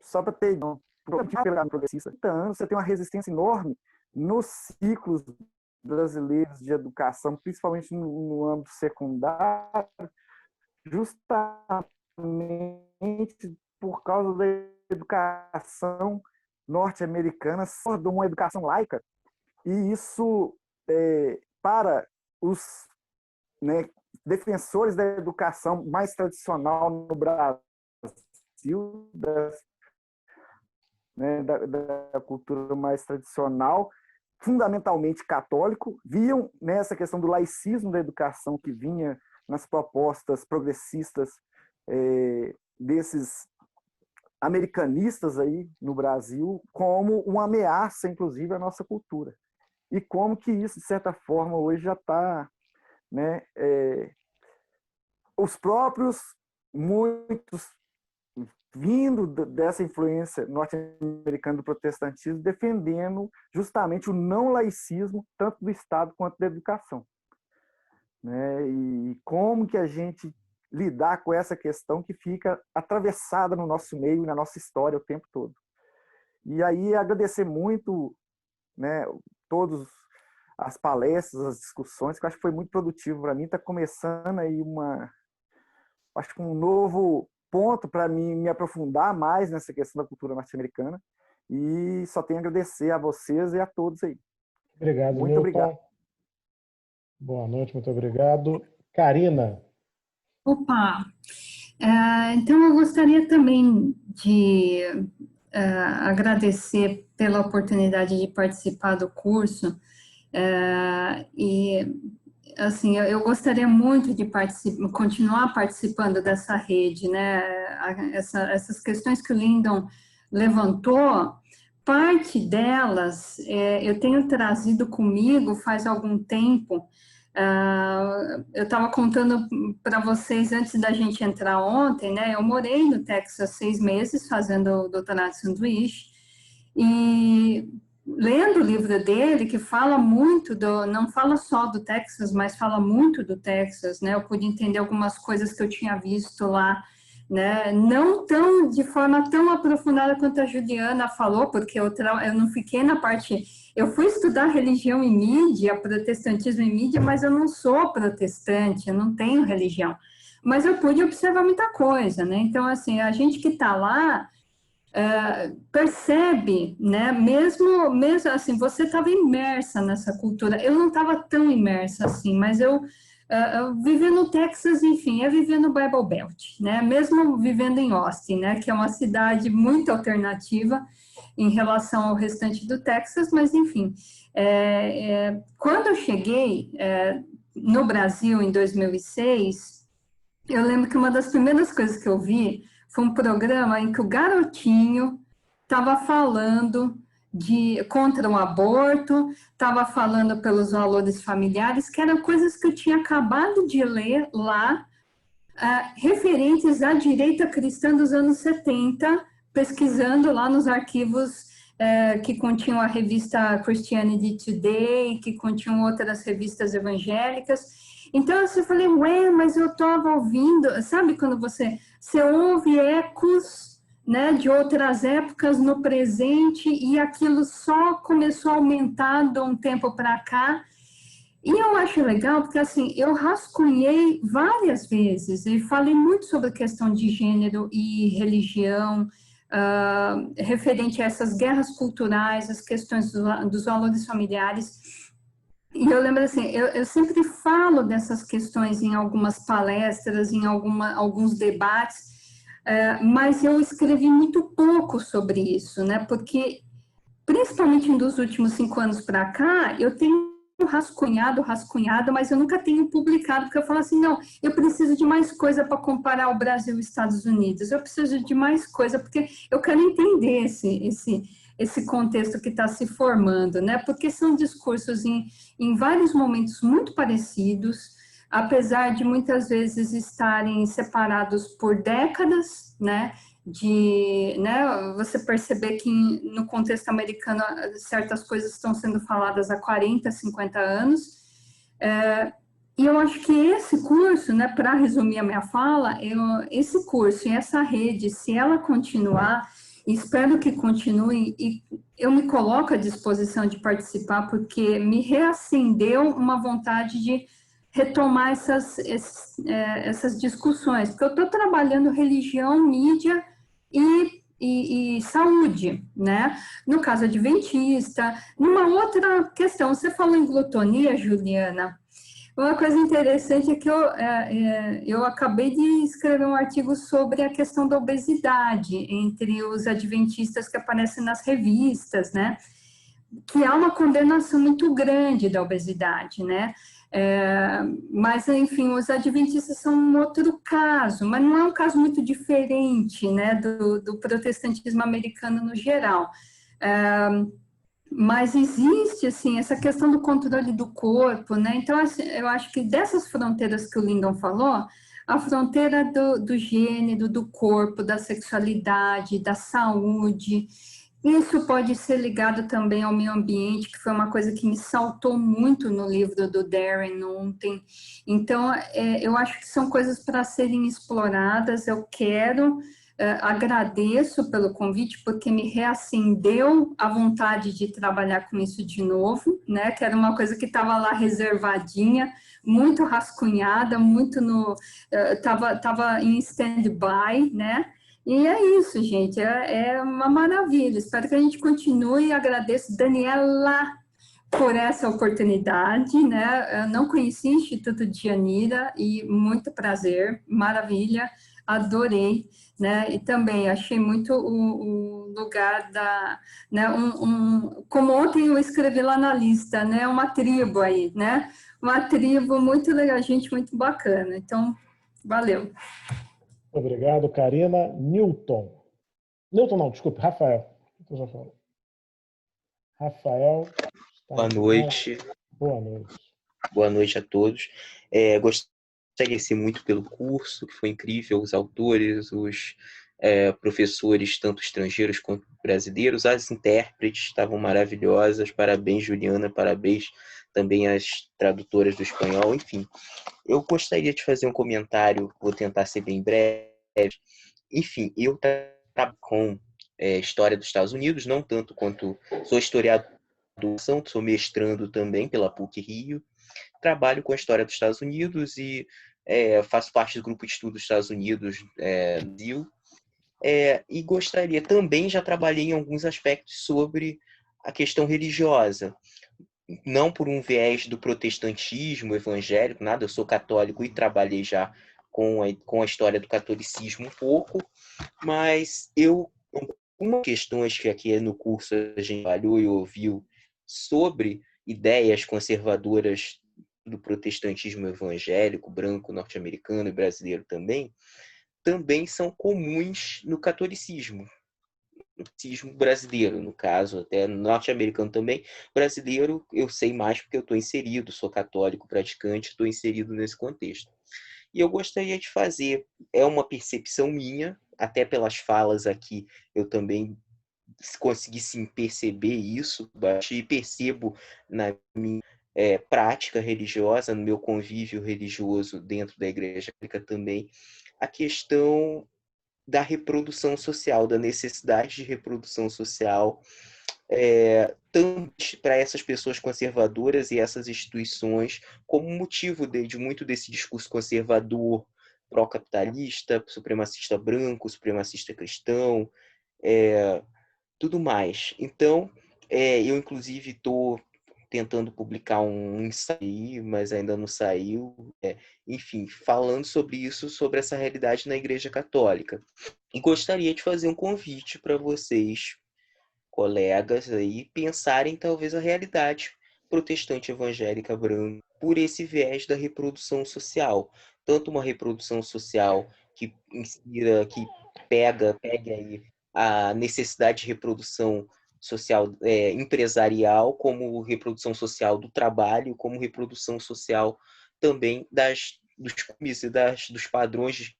só para ter progressista, 30 anos, você tem uma resistência enorme nos ciclos brasileiros de educação, principalmente no âmbito secundário, justamente por causa da educação norte-americana, de uma educação laica, e isso, para os defensores da educação mais tradicional no Brasil, da cultura mais tradicional, fundamentalmente católico, viam nessa questão do laicismo da educação que vinha nas propostas progressistas desses americanistas aí no Brasil como uma ameaça, inclusive, à nossa cultura. E como que isso, de certa forma, hoje já está, os próprios, muitos vindo dessa influência norte-americana do protestantismo, defendendo justamente o não laicismo, tanto do Estado quanto da educação. E como que a gente lidar com essa questão que fica atravessada no nosso meio e na nossa história o tempo todo. E aí agradecer muito, todas as palestras, as discussões, que eu acho que foi muito produtivo para mim. Está começando aí acho que um novo ponto para mim me aprofundar mais nessa questão da cultura norte-americana, e só tenho a agradecer a vocês e a todos aí. Obrigado, muito Newton. Obrigado. Boa noite, muito obrigado. Karina. Opa! Então eu gostaria também de agradecer pela oportunidade de participar do curso, e assim, eu gostaria muito de continuar participando dessa rede, essas questões que o Lyndon levantou, parte delas eu tenho trazido comigo faz algum tempo. Eu estava contando para vocês antes da gente entrar ontem, né? Eu morei no Texas 6 meses fazendo o doutorado de sanduíche e lendo o livro dele, que fala muito não fala só do Texas, mas fala muito do Texas, né? Eu pude entender algumas coisas que eu tinha visto lá, né? Não tão de forma tão aprofundada quanto a Juliana falou, porque eu não fiquei na parte. Eu fui estudar religião e mídia, protestantismo e mídia, mas eu não sou protestante, eu não tenho religião. Mas eu pude observar muita coisa, né? Então, assim, a gente que está lá percebe, né? Mesmo assim, você estava imersa nessa cultura. Eu não estava tão imersa assim, mas eu viver no Texas, enfim, é viver no Bible Belt, né? Mesmo vivendo em Austin, né? Que é uma cidade muito alternativa em relação ao restante do Texas, mas enfim. Quando eu cheguei no Brasil em 2006, eu lembro que uma das primeiras coisas que eu vi foi um programa em que o garotinho estava falando contra o aborto, estava falando pelos valores familiares, que eram coisas que eu tinha acabado de ler lá, referentes à direita cristã dos anos 70, pesquisando lá nos arquivos que continham a revista Christianity Today, que continham outras revistas evangélicas. Então, eu falei, ué, mas eu estava ouvindo, sabe quando você ouve ecos, né, de outras épocas no presente e aquilo só começou a aumentar de um tempo para cá. E eu acho legal porque, assim, eu rascunhei várias vezes e falei muito sobre a questão de gênero e religião, referente a essas guerras culturais, as questões dos valores familiares. E eu lembro assim, eu sempre falo dessas questões em algumas palestras, em alguns debates, mas eu escrevi muito pouco sobre isso, né? Porque, principalmente dos últimos 5 anos para cá, eu tenho rascunhado, mas eu nunca tenho publicado, porque eu falo assim, não, eu preciso de mais coisa para comparar o Brasil e os Estados Unidos, eu preciso de mais coisa, porque eu quero entender esse contexto que está se formando, né? Porque são discursos em vários momentos muito parecidos, apesar de muitas vezes estarem separados por décadas, né? Você perceber que no contexto americano certas coisas estão sendo faladas há 40, 50 anos. E eu acho que esse curso, né, para resumir a minha fala, esse curso e essa rede, se ela continuar, espero que continue, e eu me coloco à disposição de participar, porque me reacendeu uma vontade de retomar essas discussões, porque eu estou trabalhando religião, mídia e saúde, né? No caso adventista, numa outra questão, você falou em glutonia, Juliana. Uma coisa interessante é que eu acabei de escrever um artigo sobre a questão da obesidade entre os adventistas que aparecem nas revistas, né? Que há uma condenação muito grande da obesidade, né? Mas, enfim, os adventistas são um outro caso, mas não é um caso muito diferente, né, do protestantismo americano no geral. Mas existe, assim, essa questão do controle do corpo, né? Então, assim, eu acho que dessas fronteiras que o Lyndon falou, a fronteira do gênero, do corpo, da sexualidade, da saúde, isso pode ser ligado também ao meio ambiente, que foi uma coisa que me saltou muito no livro do Darren ontem. Então, eu acho que são coisas para serem exploradas. Eu agradeço pelo convite, porque me reacendeu a vontade de trabalhar com isso de novo, né? Que era uma coisa que estava lá reservadinha, muito rascunhada, muito estava em stand-by, né? E é isso, gente, é uma maravilha. Espero que a gente continue. Agradeço, Daniela, por essa oportunidade, né? Eu não conheci o Instituto de Anira e muito prazer, maravilha, adorei, né? E também achei muito o lugar né? Como ontem eu escrevi lá na lista, né? Uma tribo aí, né? Uma tribo muito legal, gente, muito bacana. Então, valeu. Obrigado, Karina. Newton não, desculpe, Rafael. Eu já falo. Rafael. Boa noite. Boa noite. Boa noite a todos. Gostaria de agradecer muito pelo curso, que foi incrível, os autores, os professores, tanto estrangeiros quanto brasileiros, as intérpretes estavam maravilhosas. Parabéns, Juliana, parabéns também às tradutoras do espanhol, enfim. Eu gostaria de fazer um comentário, vou tentar ser bem breve. Enfim, eu trabalho com história dos Estados Unidos, não tanto quanto sou historiador, sou mestrando também pela PUC-Rio, trabalho com a história dos Estados Unidos e faço parte do grupo de estudo dos Estados Unidos no Brasil. E gostaria, também já trabalhei em alguns aspectos sobre a questão religiosa, não por um viés do protestantismo evangélico, nada, eu sou católico e trabalhei já com a história do catolicismo um pouco, mas algumas questões que aqui no curso a gente trabalhou e ouviu sobre ideias conservadoras do protestantismo evangélico, branco, norte-americano e brasileiro também são comuns no catolicismo brasileiro, no caso, até norte-americano também. Brasileiro, eu sei mais porque eu estou inserido, sou católico praticante, estou inserido nesse contexto. E eu gostaria de fazer, uma percepção minha, até pelas falas aqui, eu também consegui sim perceber isso, e percebo na minha prática religiosa, no meu convívio religioso dentro da igreja católica também, a questão da reprodução social, da necessidade de reprodução social, tanto para essas pessoas conservadoras e essas instituições, como motivo de muito desse discurso conservador, pró-capitalista, supremacista branco, supremacista cristão, tudo mais. Então, eu inclusive estou tentando publicar um ensaio, mas ainda não saiu, enfim, falando sobre isso, sobre essa realidade na Igreja Católica. E gostaria de fazer um convite para vocês, colegas, aí, pensarem talvez a realidade protestante evangélica branca por esse viés da reprodução social. Tanto uma reprodução social que inspira, que pegue aí a necessidade de reprodução social empresarial, como reprodução social do trabalho, como reprodução social também dos padrões de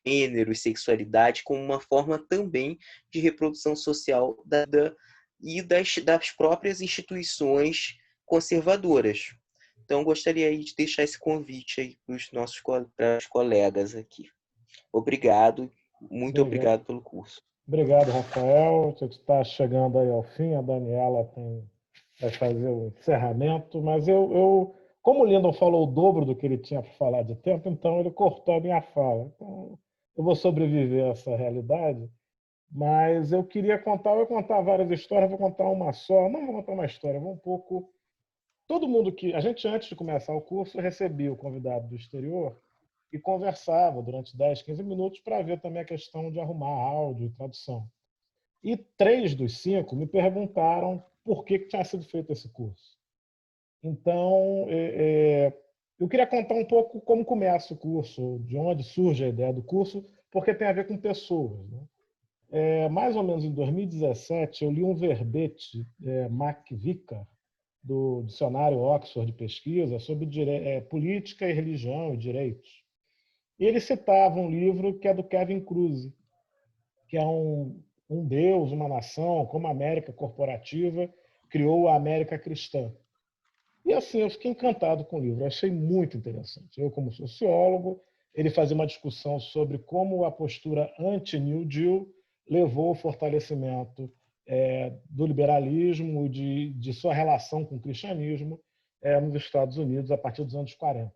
gênero e sexualidade, como uma forma também de reprodução social das próprias instituições conservadoras. Então, gostaria aí de deixar esse convite aí para os nossos aqui. Obrigado, muito obrigado pelo curso. Obrigado, Rafael. Você está chegando aí ao fim, a Daniela vai fazer o encerramento, mas como o Lyndon falou o dobro do que ele tinha para falar de tempo, então ele cortou a minha fala. Então, eu vou sobreviver a essa realidade, mas eu vou contar várias histórias, vou contar uma só, não vou contar uma história, vou um pouco... Todo mundo a gente, antes de começar o curso, recebia o convidado do exterior e conversava durante 10, 15 minutos para ver também a questão de arrumar áudio e tradução. E 3 dos 5 me perguntaram por que tinha sido feito esse curso. Então, eu queria contar um pouco como começa o curso, de onde surge a ideia do curso, porque tem a ver com pessoas, né? Mais ou menos em 2017, eu li um verbete, MacVicar, do dicionário Oxford de pesquisa, sobre política e religião e direitos. E ele citava um livro que é do Kevin Kruse, que é um Deus, uma nação, como a América corporativa criou a América cristã. E assim, eu fiquei encantado com o livro, eu achei muito interessante. Eu, como sociólogo, ele fazia uma discussão sobre como a postura anti-New Deal levou ao fortalecimento do liberalismo e de sua relação com o cristianismo nos Estados Unidos a partir dos anos 40.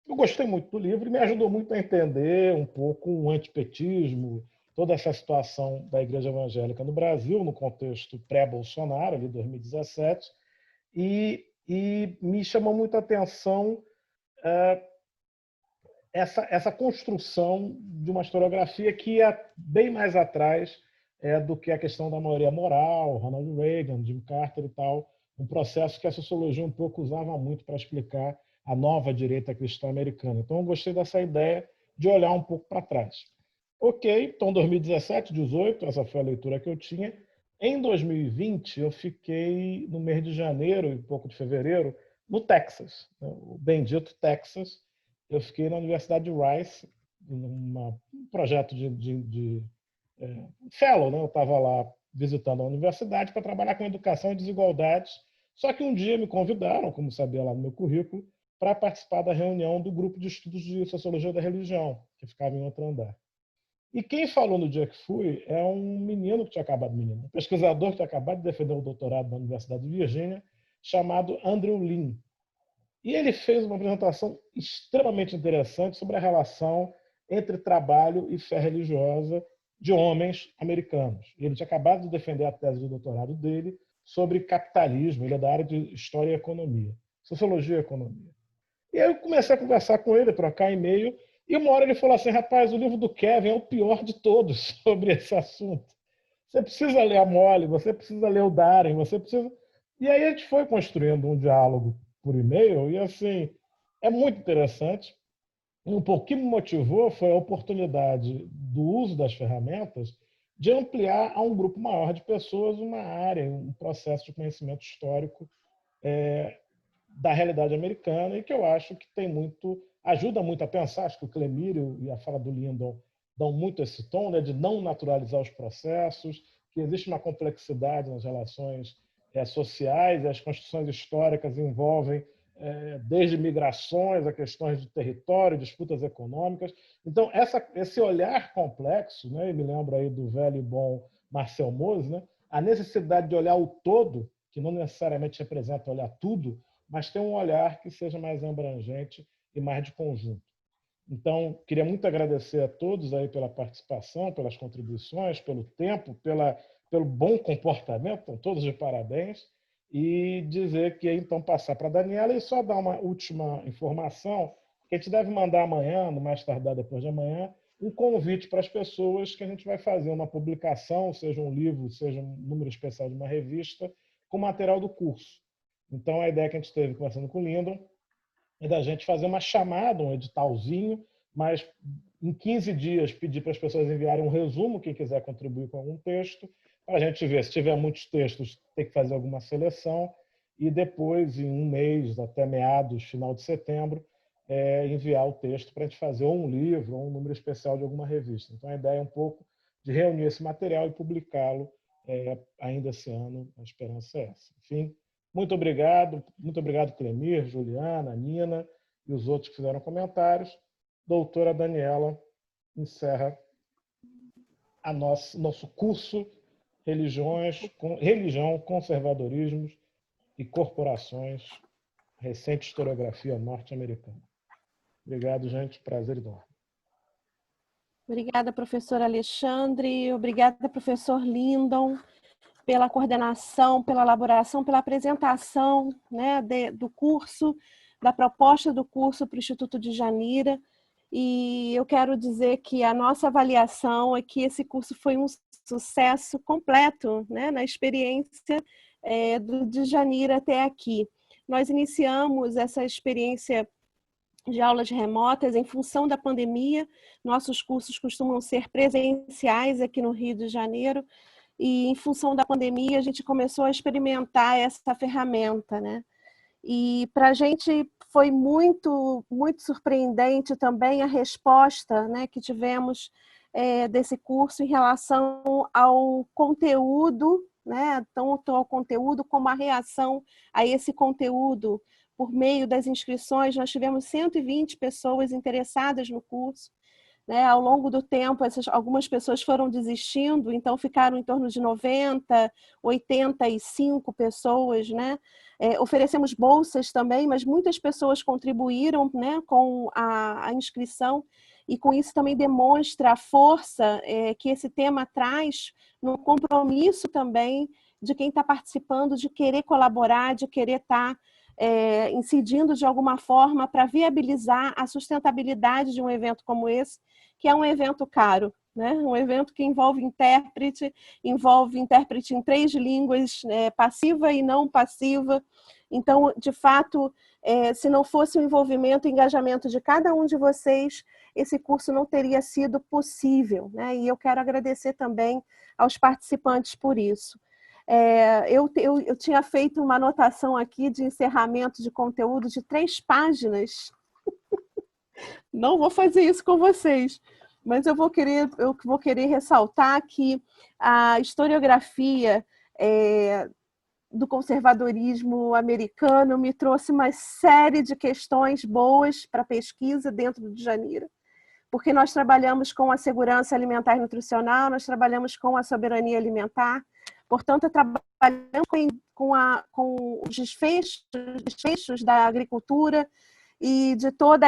Eu gostei muito do livro e me ajudou muito a entender um pouco o antipetismo, toda essa situação da Igreja Evangélica no Brasil, no contexto pré-Bolsonaro, ali 2017, e me chamou muito a atenção essa construção de uma historiografia que ia bem mais atrás do que a questão da maioria moral, Ronald Reagan, Jimmy Carter e tal, um processo que a sociologia um pouco usava muito para explicar a nova direita cristã americana. Então, eu gostei dessa ideia de olhar um pouco para trás. Ok, então 2017, 18, essa foi a leitura que eu tinha. Em 2020, eu fiquei no mês de janeiro e um pouco de fevereiro no Texas, né? O bendito Texas. Eu fiquei na Universidade de Rice, num projeto de fellow, né? Eu estava lá visitando a universidade para trabalhar com educação e desigualdades. Só que um dia me convidaram, como sabia lá no meu currículo, para participar da reunião do grupo de estudos de sociologia da religião, que ficava em outro andar. E quem falou no dia que fui é um menino que tinha acabado, um pesquisador que tinha acabado de defender o doutorado na Universidade de Virgínia, chamado Andrew Lin. E ele fez uma apresentação extremamente interessante sobre a relação entre trabalho e fé religiosa de homens americanos. Ele tinha acabado de defender a tese de doutorado dele sobre capitalismo, ele é da área de História e Economia, Sociologia e Economia. E aí eu comecei a conversar com ele, trocar e-mail, e uma hora ele falou assim, rapaz, o livro do Kevin é o pior de todos sobre esse assunto. Você precisa ler a Molly, você precisa ler o Darren, você precisa... E aí a gente foi construindo um diálogo por e-mail, e assim, é muito interessante. Um pouco que me motivou foi a oportunidade do uso das ferramentas de ampliar a um grupo maior de pessoas uma área, um processo de conhecimento histórico da realidade americana, e que eu acho que tem muito, ajuda muito a pensar. Acho que o Clemírio e a fala do Lindon dão muito esse tom, né, de não naturalizar os processos, que existe uma complexidade nas relações sociais, e as construções históricas envolvem desde migrações a questões de território, disputas econômicas. Então, esse olhar complexo, né, e me lembro aí do velho e bom Marcel Mauss, né, a necessidade de olhar o todo, que não necessariamente representa olhar tudo, mas ter um olhar que seja mais abrangente e mais de conjunto. Então, queria muito agradecer a todos aí pela participação, pelas contribuições, pelo tempo, pelo bom comportamento, estão todos de parabéns, e dizer que, então, passar para a Daniela e só dar uma última informação, que a gente deve mandar amanhã, no mais tardar depois de amanhã, um convite para as pessoas que a gente vai fazer uma publicação, seja um livro, seja um número especial de uma revista, com material do curso. Então, a ideia que a gente teve conversando com o Lindon é da gente fazer uma chamada, um editalzinho, mas em 15 dias pedir para as pessoas enviarem um resumo, quem quiser contribuir com algum texto, para a gente ver, se tiver muitos textos, tem que fazer alguma seleção, e depois, em um mês, até meados, final de setembro, enviar o texto para a gente fazer ou um livro ou um número especial de alguma revista. Então, a ideia é um pouco de reunir esse material e publicá-lo ainda esse ano, a esperança é essa. Enfim, muito obrigado Clemir, Juliana, Nina e os outros que fizeram comentários. Doutora Daniela encerra nosso curso Religião, Conservadorismos e Corporações, recente historiografia norte-americana. Obrigado, gente. Prazer enorme. Obrigada, professor Alexandre. Obrigada, professor Lindon, pela coordenação, pela elaboração, pela apresentação, né, do curso, da proposta do curso para o Instituto de Janira. E eu quero dizer que a nossa avaliação é que esse curso foi um sucesso completo, né, na experiência de Janira até aqui. Nós iniciamos essa experiência de aulas remotas em função da pandemia. Nossos cursos costumam ser presenciais aqui no Rio de Janeiro, e em função da pandemia a gente começou a experimentar essa ferramenta, né? E para a gente foi muito, muito surpreendente também a resposta, né, que tivemos desse curso em relação ao conteúdo, né, tanto ao conteúdo como a reação a esse conteúdo. Por meio das inscrições, nós tivemos 120 pessoas interessadas no curso. Né, ao longo do tempo, algumas pessoas foram desistindo, então ficaram em torno de 90, 85 pessoas, né? Oferecemos bolsas também, mas muitas pessoas contribuíram, né, com a inscrição, e com isso também demonstra a força que esse tema traz no compromisso também de quem está participando, de querer colaborar, de querer estar incidindo de alguma forma para viabilizar a sustentabilidade de um evento como esse, que é um evento caro, né? Um evento que envolve intérprete em 3 línguas, passiva e não passiva. Então, de fato, se não fosse o envolvimento e engajamento de cada um de vocês, esse curso não teria sido possível, né? E eu quero agradecer também aos participantes por isso. Eu tinha feito uma anotação aqui de encerramento de conteúdo de 3 páginas. Não vou fazer isso com vocês, mas eu vou querer ressaltar que a historiografia do conservadorismo americano me trouxe uma série de questões boas para pesquisa dentro do Djanira, porque nós trabalhamos com a segurança alimentar e nutricional, nós trabalhamos com a soberania alimentar, portanto, trabalhamos com os desfechos da agricultura e de toda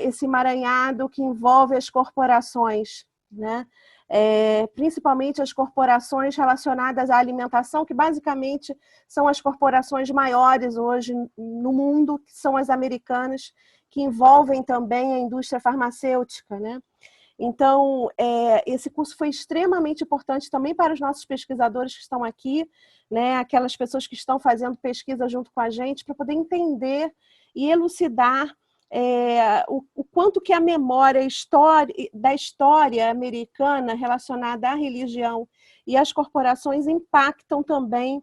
esse emaranhado que envolve as corporações, né? Principalmente as corporações relacionadas à alimentação, que basicamente são as corporações maiores hoje no mundo, que são as americanas, que envolvem também a indústria farmacêutica, né? Então, esse curso foi extremamente importante também para os nossos pesquisadores que estão aqui, né? Aquelas pessoas que estão fazendo pesquisa junto com a gente, para poder entender e elucidar o quanto que a memória da história americana relacionada à religião e às corporações impactam também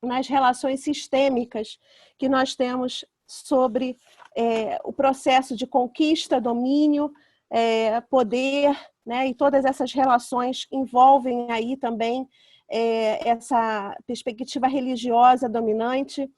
nas relações sistêmicas que nós temos sobre o processo de conquista, domínio, poder, né? E todas essas relações envolvem aí também essa perspectiva religiosa dominante,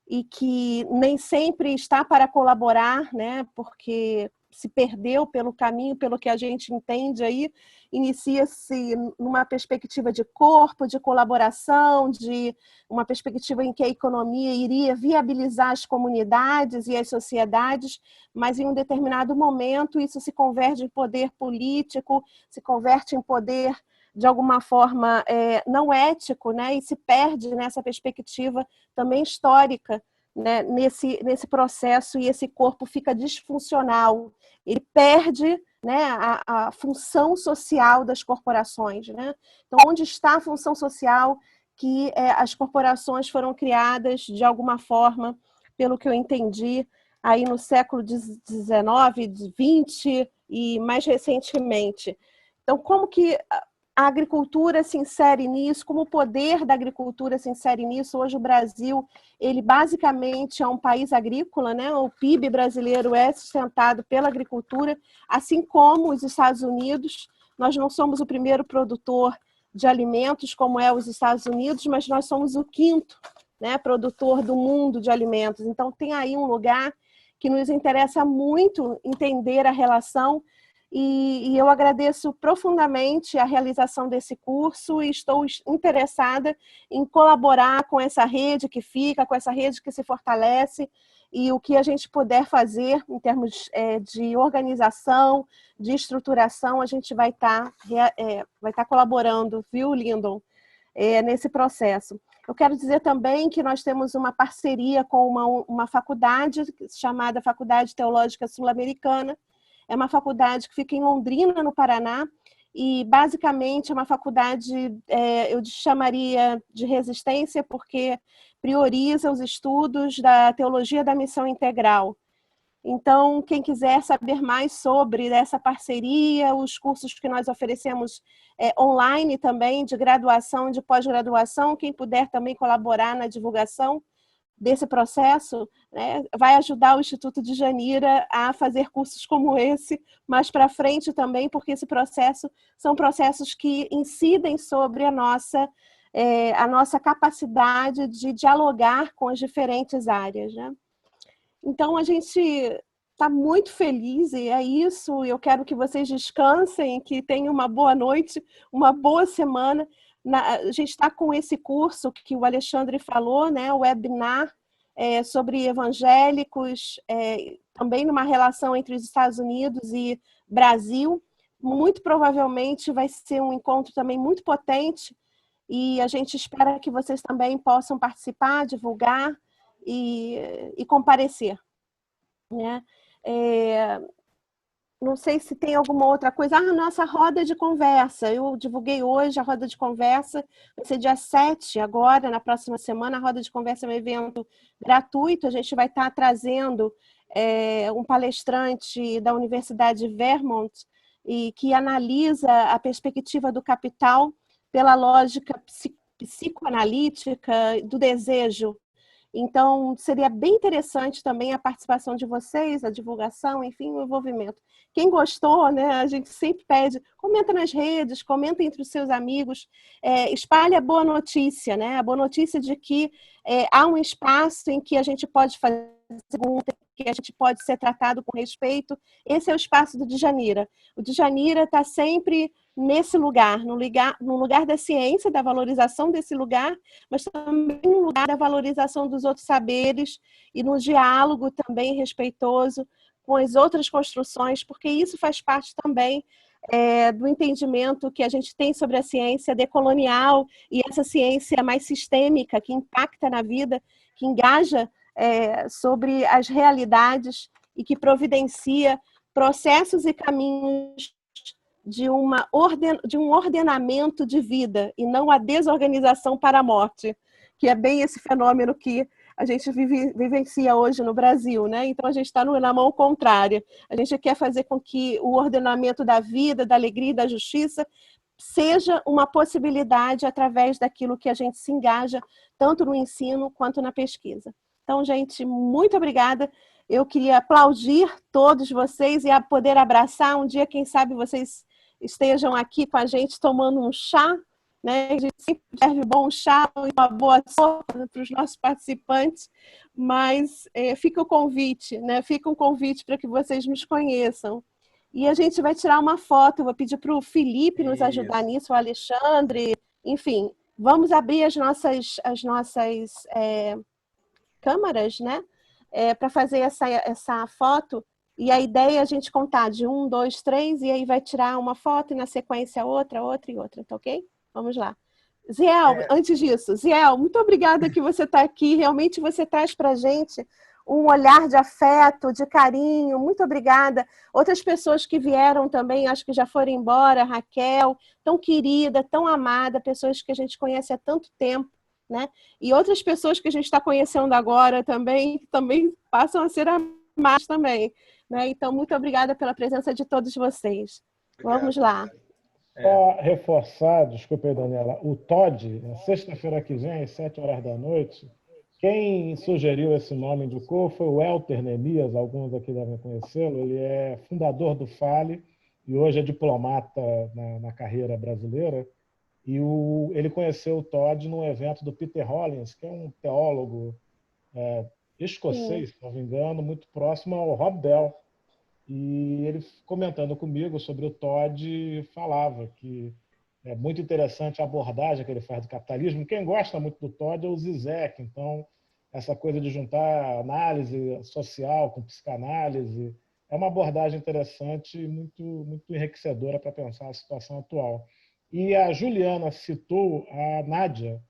e que nem sempre está para colaborar, né? Porque se perdeu pelo caminho, pelo que a gente entende aí, inicia-se numa perspectiva de corpo, de colaboração, de uma perspectiva em que a economia iria viabilizar as comunidades e as sociedades, mas em um determinado momento isso se converte em poder político, se converte em poder de alguma forma não ético, né? E se perde nessa perspectiva também histórica, né? Nesse processo, e esse corpo fica disfuncional, ele perde, né, a função social das corporações, né? Então, onde está a função social que as corporações foram criadas de alguma forma, pelo que eu entendi, aí no século XIX, XX e mais recentemente. Então, como que a agricultura se insere nisso, como o poder da agricultura se insere nisso? Hoje o Brasil, ele basicamente é um país agrícola, né? O PIB brasileiro é sustentado pela agricultura, assim como os Estados Unidos. Nós não somos o primeiro produtor de alimentos, como é os Estados Unidos, mas nós somos o 5º, né, produtor do mundo de alimentos. Então tem aí um lugar que nos interessa muito entender a relação. E eu agradeço profundamente a realização desse curso e estou interessada em colaborar com essa rede que fica, com essa rede que se fortalece, e o que a gente puder fazer em termos de organização, de estruturação, a gente vai estar colaborando, viu, Lyndon, nesse processo. Eu quero dizer também que nós temos uma parceria com uma faculdade chamada Faculdade Teológica Sul-Americana. É uma faculdade que fica em Londrina, no Paraná, e basicamente é uma faculdade, eu chamaria de resistência, porque prioriza os estudos da teologia da missão integral. Então, quem quiser saber mais sobre essa parceria, os cursos que nós oferecemos online também, de graduação e de pós-graduação, quem puder também colaborar na divulgação desse processo, né, vai ajudar o Instituto Djanira a fazer cursos como esse mais para frente também, porque esse processo são processos que incidem sobre a nossa capacidade de dialogar com as diferentes áreas, né? Então, a gente está muito feliz, e é isso. Eu quero que vocês descansem, que tenham uma boa noite, uma boa semana. A gente está com esse curso que o Alexandre falou, né, o webinar sobre evangélicos, também numa relação entre os Estados Unidos e Brasil. Muito provavelmente vai ser um encontro também muito potente, e a gente espera que vocês também possam participar, divulgar e comparecer, né? Não sei se tem alguma outra coisa. Nossa roda de conversa. Eu divulguei hoje a roda de conversa. Vai ser dia 7, agora, na próxima semana. A roda de conversa é um evento gratuito. A gente vai estar trazendo um palestrante da Universidade de Vermont, e que analisa a perspectiva do capital pela lógica psicoanalítica, do desejo. Então, seria bem interessante também a participação de vocês, a divulgação, enfim, o envolvimento. Quem gostou, né, a gente sempre pede, comenta nas redes, comenta entre os seus amigos, espalhe a boa notícia, né, a boa notícia de que há um espaço em que a gente pode fazer perguntas, que a gente pode ser tratado com respeito. Esse é o espaço do Djanira. O Djanira está sempre nesse lugar, no lugar da ciência, da valorização desse lugar, mas também no lugar da valorização dos outros saberes e no diálogo também respeitoso com as outras construções, porque isso faz parte também do entendimento que a gente tem sobre a ciência decolonial e essa ciência mais sistêmica, que impacta na vida, que engaja sobre as realidades e que providencia processos e caminhos de um ordenamento de vida e não a desorganização para a morte, que é bem esse fenômeno que a gente vivencia hoje no Brasil, né? Então a gente está na mão contrária. A gente quer fazer com que o ordenamento da vida, da alegria e da justiça seja uma possibilidade através daquilo que a gente se engaja, tanto no ensino quanto na pesquisa. Então, gente, muito obrigada. Eu queria aplaudir todos vocês e poder abraçar. Um dia, quem sabe, vocês estejam aqui com a gente tomando um chá, né? A gente sempre serve bom chá e uma boa sopa para os nossos participantes, mas fica o convite, né? Fica um convite para que vocês nos conheçam. E a gente vai tirar uma foto, vou pedir para o Felipe nos ajudar nisso, o Alexandre, enfim, vamos abrir as nossas câmaras, né? Para fazer essa foto, e a ideia é a gente contar de 1, 2, 3, e aí vai tirar uma foto e na sequência outra e outra, tá ok? Vamos lá. Ziel, antes disso, Ziel, muito obrigada que você está aqui, realmente você traz para a gente um olhar de afeto, de carinho, muito obrigada. Outras pessoas que vieram também, acho que já foram embora, Raquel, tão querida, tão amada, pessoas que a gente conhece há tanto tempo, né? E outras pessoas que a gente está conhecendo agora também passam a ser amadas também, né? Então, muito obrigada pela presença de todos vocês. Obrigado. Vamos lá. Só reforçar, desculpa aí, Daniela, o TOD, sexta-feira que vem, às 7h, quem sugeriu esse nome, indicou, foi o Elter Nemias, alguns aqui devem conhecê-lo. Ele é fundador do FALE e hoje é diplomata na carreira brasileira. E ele conheceu o Todd num evento do Peter Hollins, que é um teólogo escocês, se não me engano, muito próximo ao Rob Bell. E ele, comentando comigo sobre o Todd, falava que é muito interessante a abordagem que ele faz do capitalismo. Quem gosta muito do Todd é o Zizek. Então, essa coisa de juntar análise social com psicanálise é uma abordagem interessante e muito enriquecedora para pensar a situação atual. E a Juliana citou a Nádia,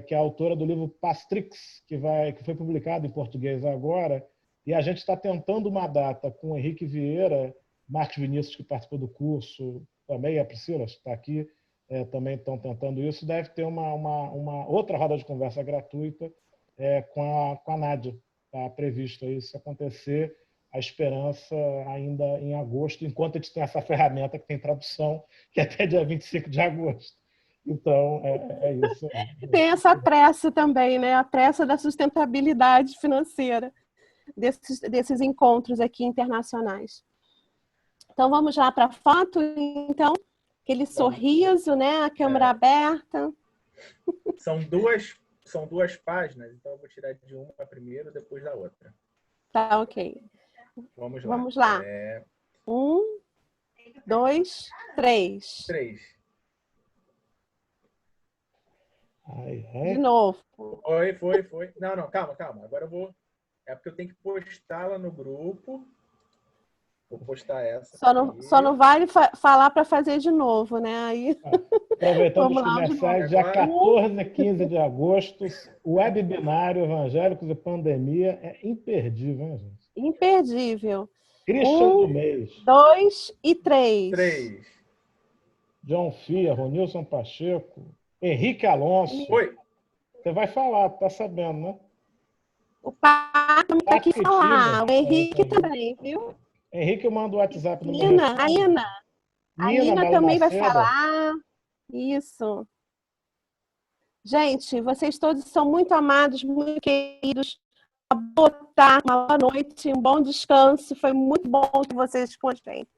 que é a autora do livro Pastrix, que foi publicado em português agora, e a gente está tentando uma data com o Henrique Vieira, Marcos Vinícius, que participou do curso, também a Priscila, que está aqui, também estão tentando isso. Deve ter uma outra roda de conversa gratuita com a Nádia. Está previsto isso acontecer, a esperança ainda em agosto, enquanto a gente tem essa ferramenta que tem tradução, que é até dia 25 de agosto. Então, é isso. Tem essa pressa também, né? A pressa da sustentabilidade financeira desses encontros aqui internacionais. Então, vamos lá para a foto, então. Aquele sorriso, né? A câmera aberta. São duas páginas, então eu vou tirar de uma primeiro, depois da outra. Tá, ok. Vamos lá. 1, 2, 3. 3. De novo. Foi. Não, calma. Agora eu vou... É porque eu tenho que postá-la no grupo. Vou postar essa. Só não vale falar para fazer de novo, né? Aí... Aproveitando os comerciais, dia 14 e 15 de agosto, o webinário Evangélicos e Pandemia é imperdível, hein, gente? Imperdível. Christian do mês. 2 e 3. 3. John Fia, Ronilson Pacheco, Henrique Alonso. Oi. Você vai falar, tá sabendo, né? O Pato está aqui falar. O Henrique também, viu? Henrique manda o WhatsApp no A Ina também vai falar. Isso. Gente, vocês todos são muito amados, muito queridos. Uma boa tarde, uma boa noite, um bom descanso. Foi muito bom ter vocês com a gente.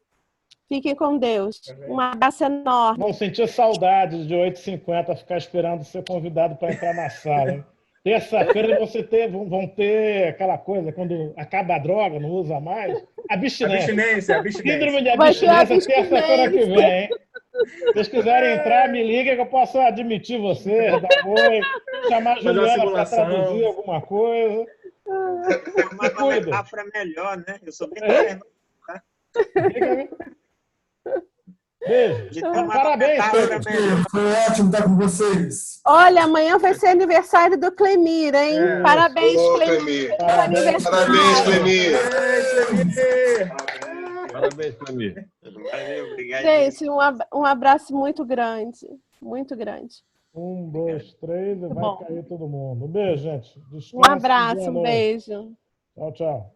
Fiquem com Deus. Um abraço enorme. Vão sentir saudades de 8h50 ficar esperando ser convidado para entrar na sala, hein? Terça-feira vão ter aquela coisa, quando acaba a droga, não usa mais, abstinência. Síndrome de abstinência, terça-feira que vem, hein? Se vocês quiserem entrar, me liga que eu posso admitir vocês, dar oi, chamar a Juliana para traduzir alguma coisa. Uma metáfora melhor, né? Eu sou bem moderno, tá? Beijo. Parabéns, foi ótimo estar com vocês. Olha, amanhã vai ser aniversário do Clemir, hein? Parabéns, Clemir. Parabéns, Clemir. Parabéns, Clemir. Valeu, obrigado. Gente, um abraço muito grande. Muito grande. 1, 2, 3 e vai cair todo mundo. Um beijo, gente. Um abraço, um beijo. Tchau, tchau.